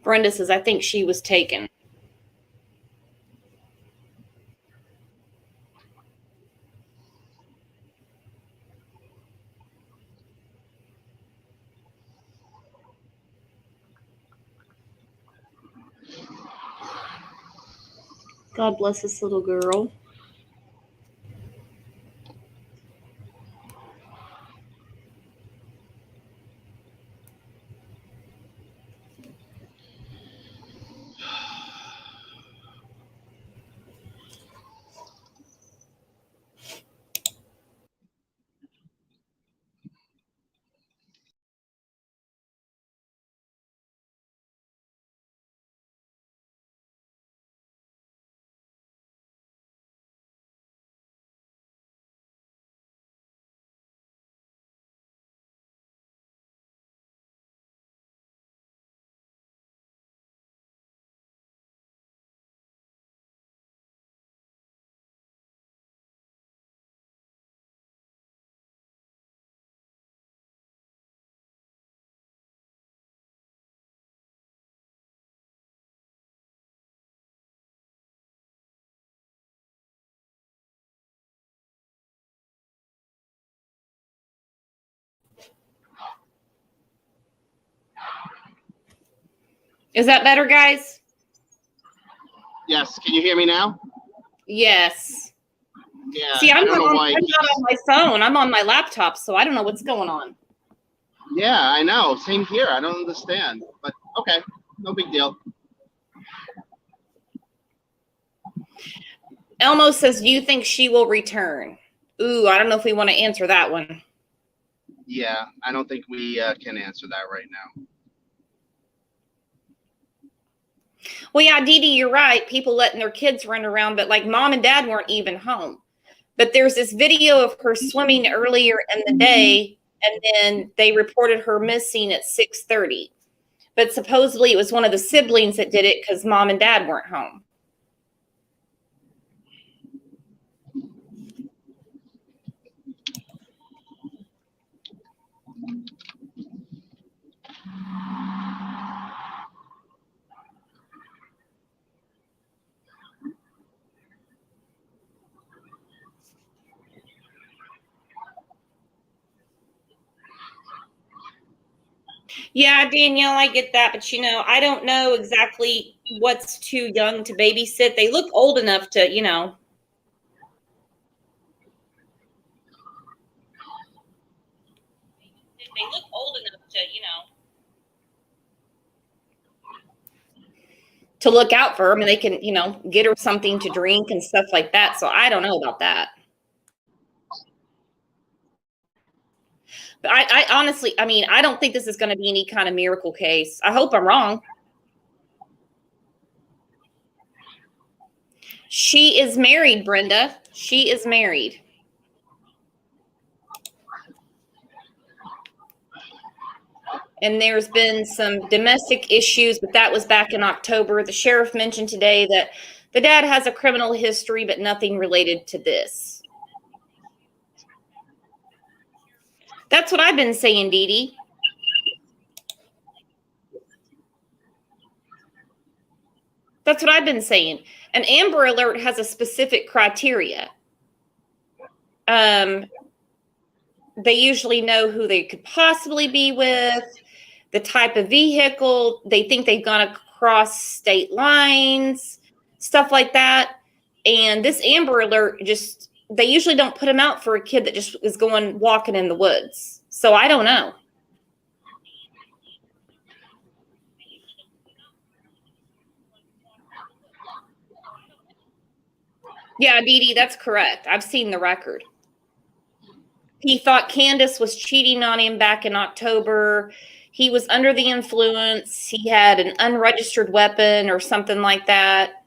Brenda says, I think she was taken. God bless this little girl. Is that better, guys? Yes. Can you hear me now? Yes. Yeah. See, I'm I don't know not why. on my phone. I'm on my laptop, so I don't know what's going on. Yeah, I know. Same here. I don't understand. But okay, no big deal. Elmo says, do you think she will return? Ooh, I don't know if we want to answer that one. Yeah, I don't think we can answer that right now. Well, yeah, Dee Dee, you're right. People letting their kids run around, but like mom and dad weren't even home. But there's this video of her swimming earlier in the day, and then they reported her missing at 6:30. But supposedly it was one of the siblings that did it because mom and dad weren't home. Yeah, Danielle, I get that, but I don't know exactly what's too young to babysit. They look old enough to, They look old enough to look out for them, and they can, get her something to drink and stuff like that. So I don't know about that. But I honestly, I don't think this is going to be any kind of miracle case. I hope I'm wrong. She is married, Brenda. She is married. And there's been some domestic issues, but that was back in October. The sheriff mentioned today that the dad has a criminal history, but nothing related to this. That's what I've been saying, Dee Dee. That's what I've been saying. An Amber Alert has a specific criteria. They usually know who they could possibly be with, the type of vehicle, they think they've gone across state lines, stuff like that. And this Amber Alert, they usually don't put them out for a kid that just is going walking in the woods. So I don't know. Yeah, Dee Dee, that's correct. I've seen the record. He thought Candace was cheating on him back in October. He was under the influence. He had an unregistered weapon or something like that.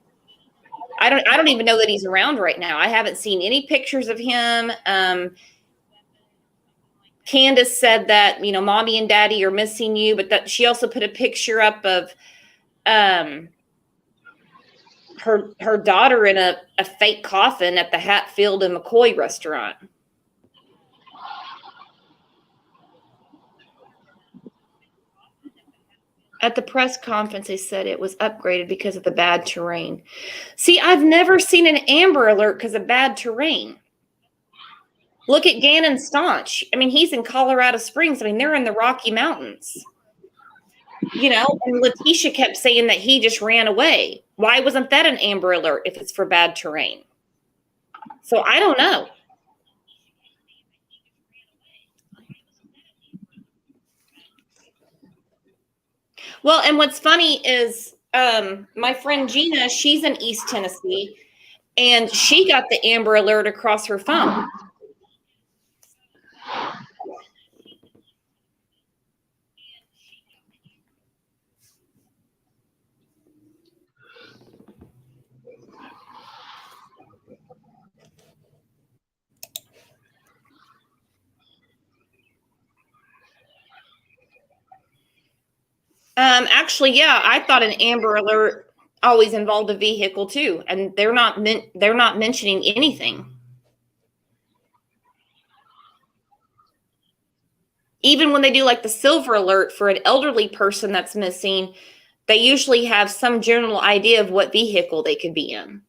I don't even know that he's around right now. I haven't seen any pictures of him. Candace said that, mommy and daddy are missing you, but that she also put a picture up of her daughter in a fake coffin at the Hatfield and McCoy restaurant. At the press conference, they said it was upgraded because of the bad terrain. See, I've never seen an Amber Alert because of bad terrain. Look at Gannon Staunch. I mean, he's in Colorado Springs. I mean, they're in the Rocky Mountains. And Letitia kept saying that he just ran away. Why wasn't that an Amber Alert if it's for bad terrain? So I don't know. Well, and what's funny is my friend Gina, she's in East Tennessee, and she got the Amber Alert across her phone. Actually, yeah, I thought an Amber Alert always involved a vehicle too, and they're not mentioning anything. Even when they do like the Silver Alert for an elderly person that's missing, they usually have some general idea of what vehicle they could be in.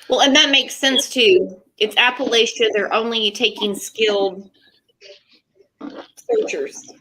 Well, and that makes sense too. It's Appalachia. They're only taking skilled searchers.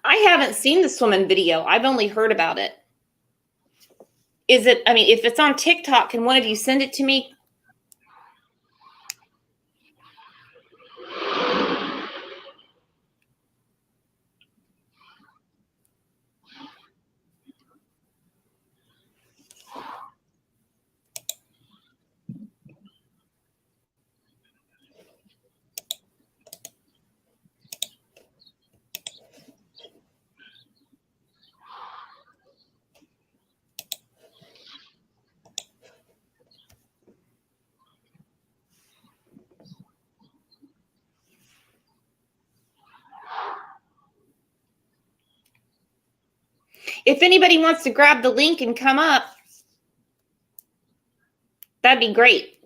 I haven't seen the swimming video. I've only heard about it. Is it, I mean, if it's on TikTok, can one of you send it to me? If anybody wants to grab the link and come up, that'd be great.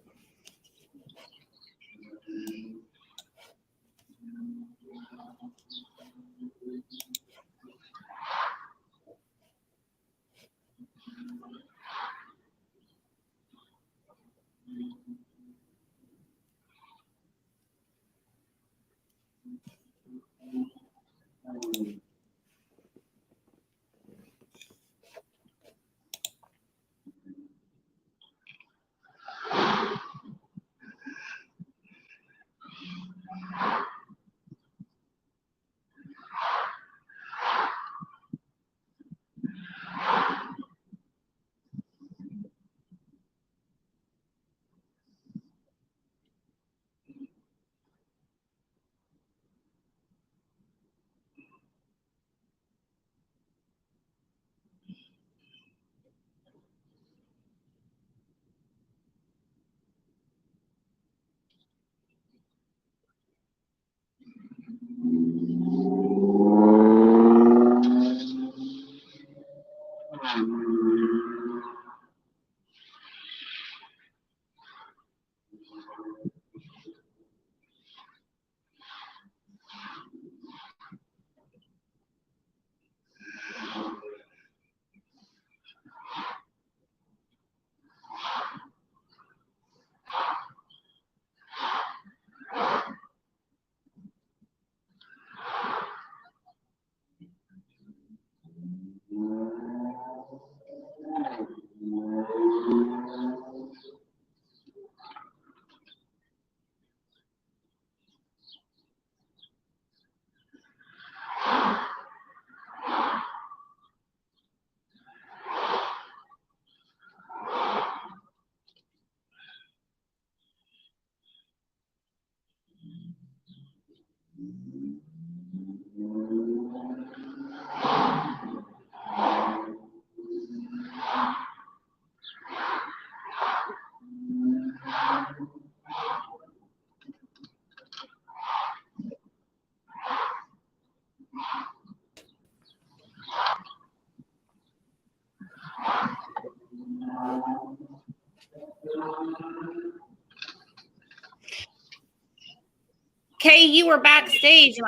Kay, you were backstage and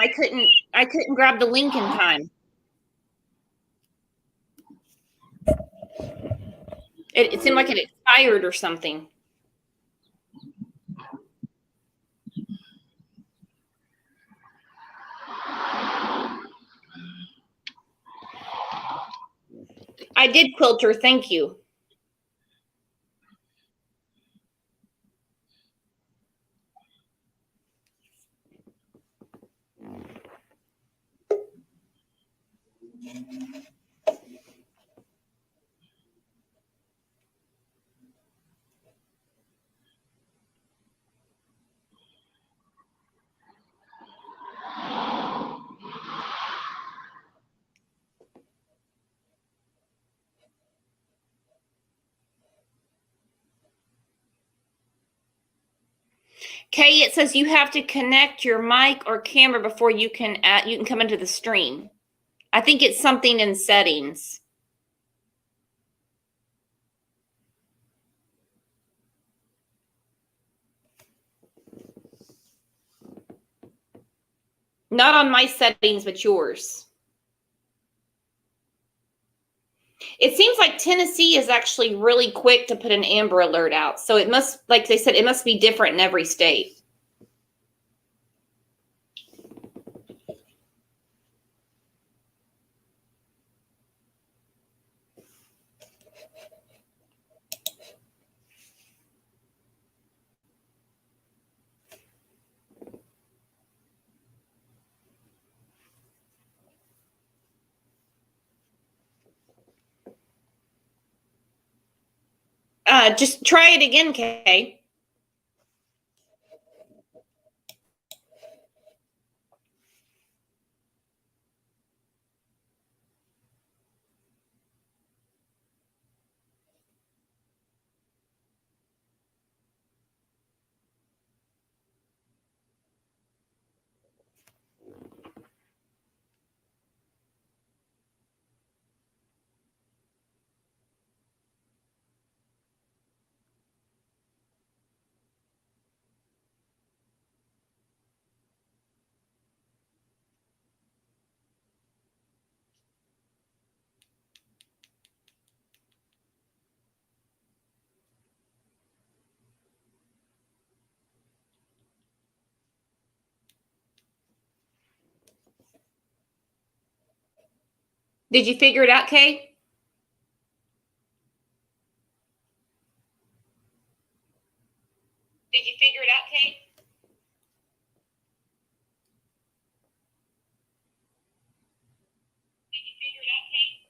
I couldn't grab the link in time. It seemed like it expired or something. I did, Quilter. Thank you. Kay, it says you have to connect your mic or camera before you can come into the stream. I think it's something in settings. Not on my settings, but yours. It seems like Tennessee is actually really quick to put an Amber Alert out. So it must, like they said, it must be different in every state. Just try it again, Kay. Did you figure it out, Kay? Did you figure it out, Kay? Did you figure it out, Kay?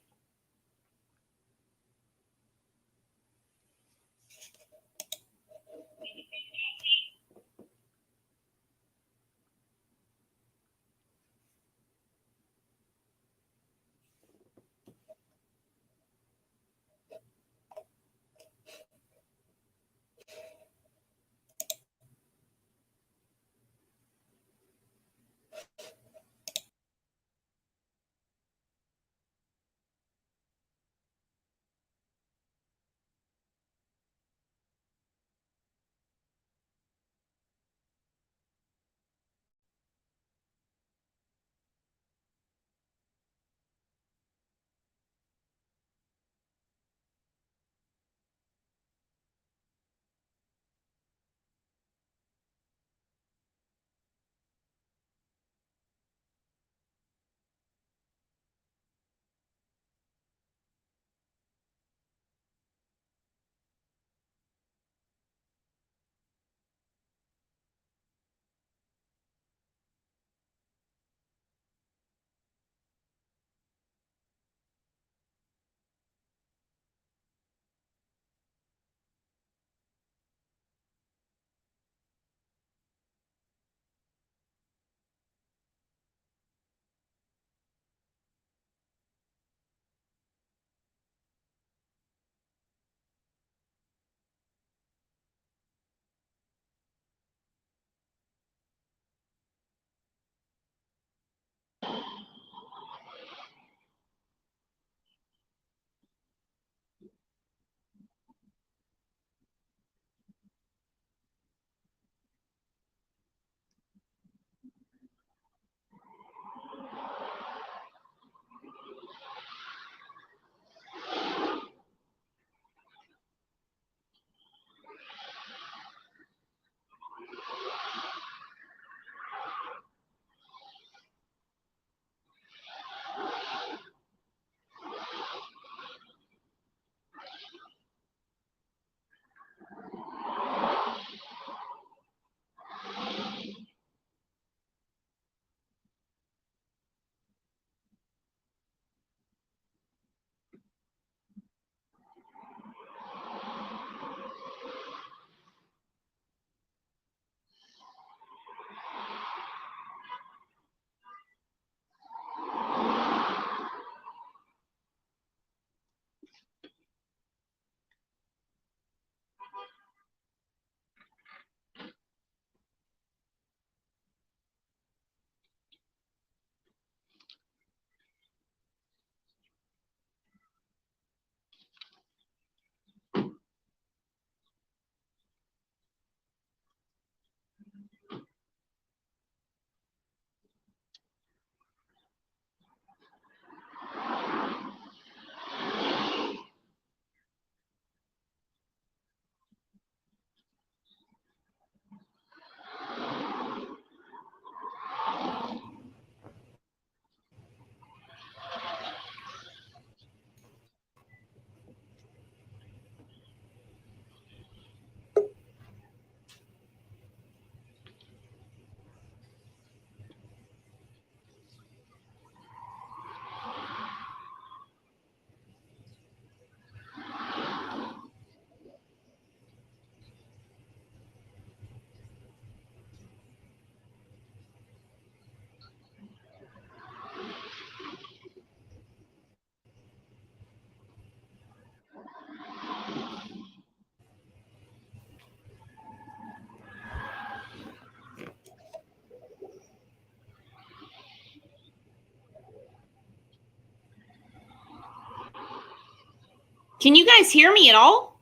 Can you guys hear me at all?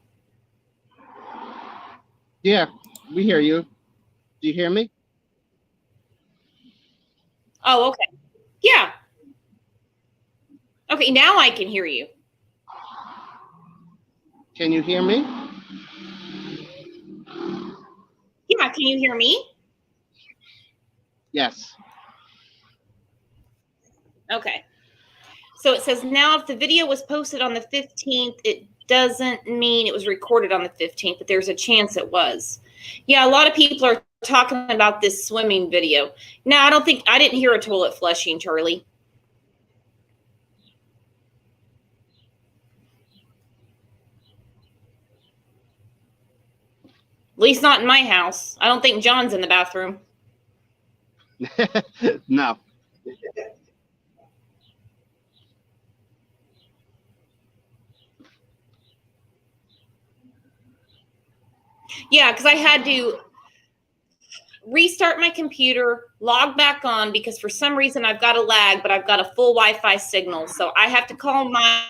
Yeah, we hear you. Do you hear me? Oh, okay. Yeah. Okay, now I can hear you. Can you hear me? Yeah, can you hear me? Yes. Okay. So it says now if the video was posted on the 15th, it doesn't mean it was recorded on the 15th, but there's a chance it was. Yeah, a lot of people are talking about this swimming video. No, I didn't hear a toilet flushing, Charlie. At least not in my house. I don't think John's in the bathroom. No. Yeah, because I had to restart my computer, log back on, because for some reason I've got a lag, but I've got a full Wi-Fi signal. So I have to call my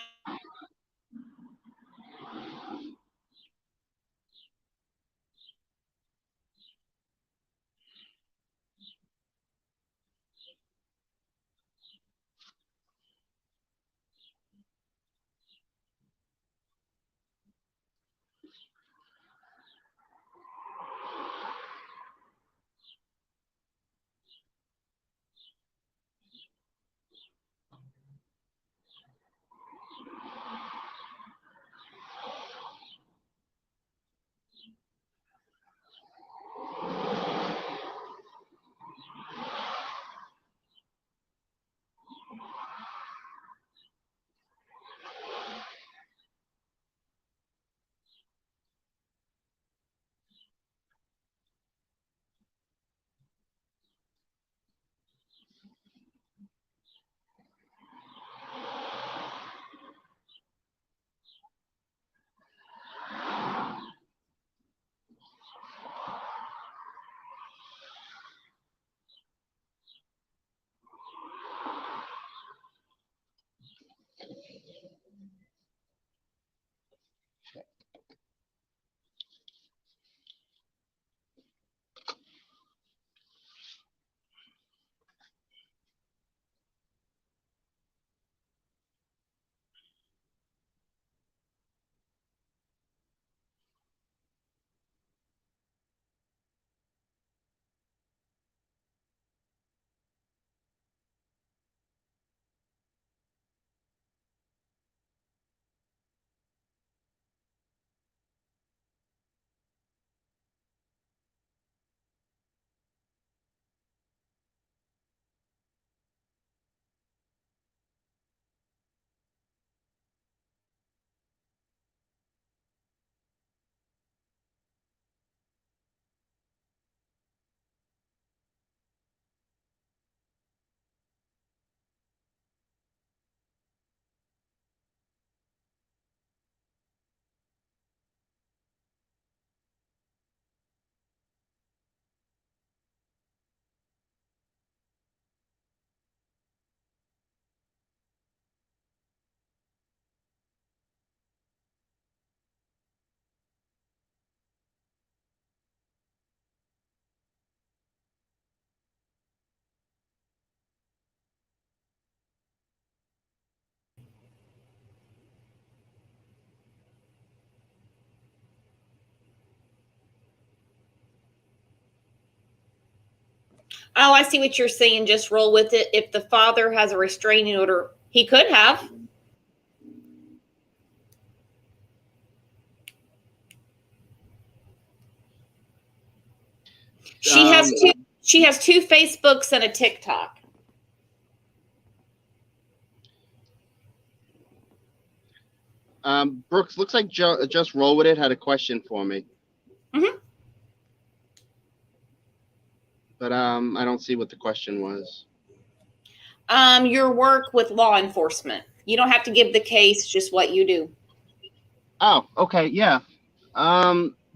Oh, I see what you're saying. Just roll with it. If the father has a restraining order, he could have. She has two. She has two Facebooks and a TikTok. Brooks, looks like Just Roll With It had a question for me. Mm-hmm. But I don't see what the question was. Your work with law enforcement. You don't have to give the case, just what you do. Oh, okay, yeah.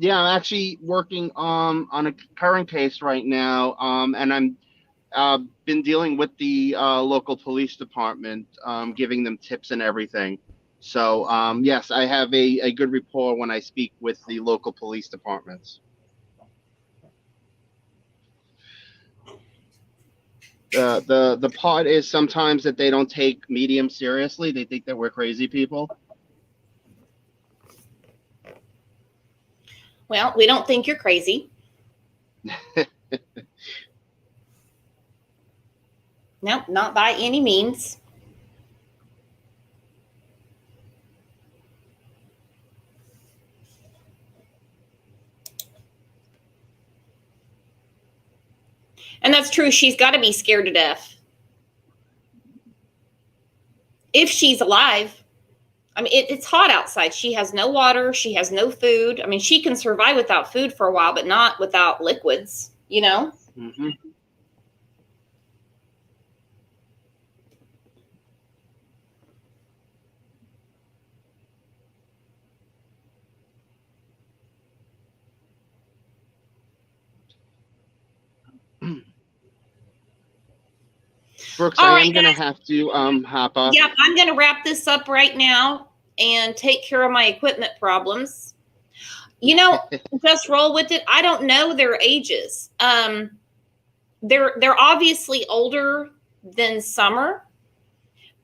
Yeah, I'm actually working on a current case right now. And I'm been dealing with the local police department, giving them tips and everything. So yes, I have a good rapport when I speak with the local police departments. The part is sometimes that they don't take medium seriously. They think that we're crazy people. Well, we don't think you're crazy. Nope, not by any means. And that's true. She's got to be scared to death. If she's alive. I mean, it's hot outside. She has no water. She has no food. I mean, she can survive without food for a while, but not without liquids, you know? Mm-hmm. Brooks, All I right, am gonna guys. have to hop off. Yep, I'm going to wrap this up right now and take care of my equipment problems. You know, just roll with it. I don't know their ages. They're obviously older than Summer.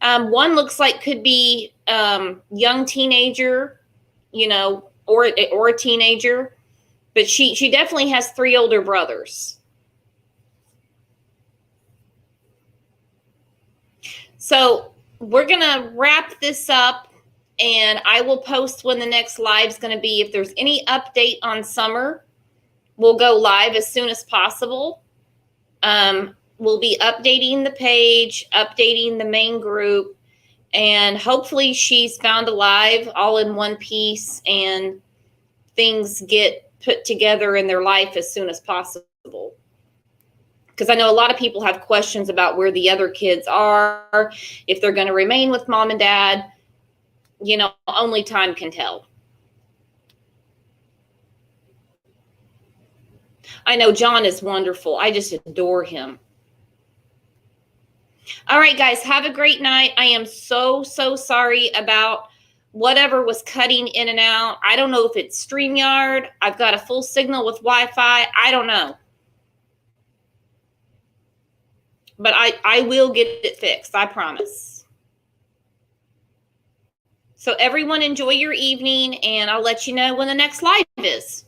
One looks like could be young teenager, you know, or a teenager, but she definitely has 3 older brothers. So we're gonna wrap this up, and I will post when the next live is going to be. If there's any update on Summer, we'll go live as soon as possible. We'll be updating the page, updating the main group, and hopefully she's found alive all in one piece and things get put together in their life as soon as possible. Because I know a lot of people have questions about where the other kids are, if they're going to remain with mom and dad. You know, only time can tell. I know John is wonderful. I just adore him. All right, guys, have a great night. I am so sorry about whatever was cutting in and out. I don't know if it's StreamYard. I've got a full signal with Wi-Fi. I don't know. But I will get it fixed. I promise. So everyone enjoy your evening, and I'll let you know when the next live is.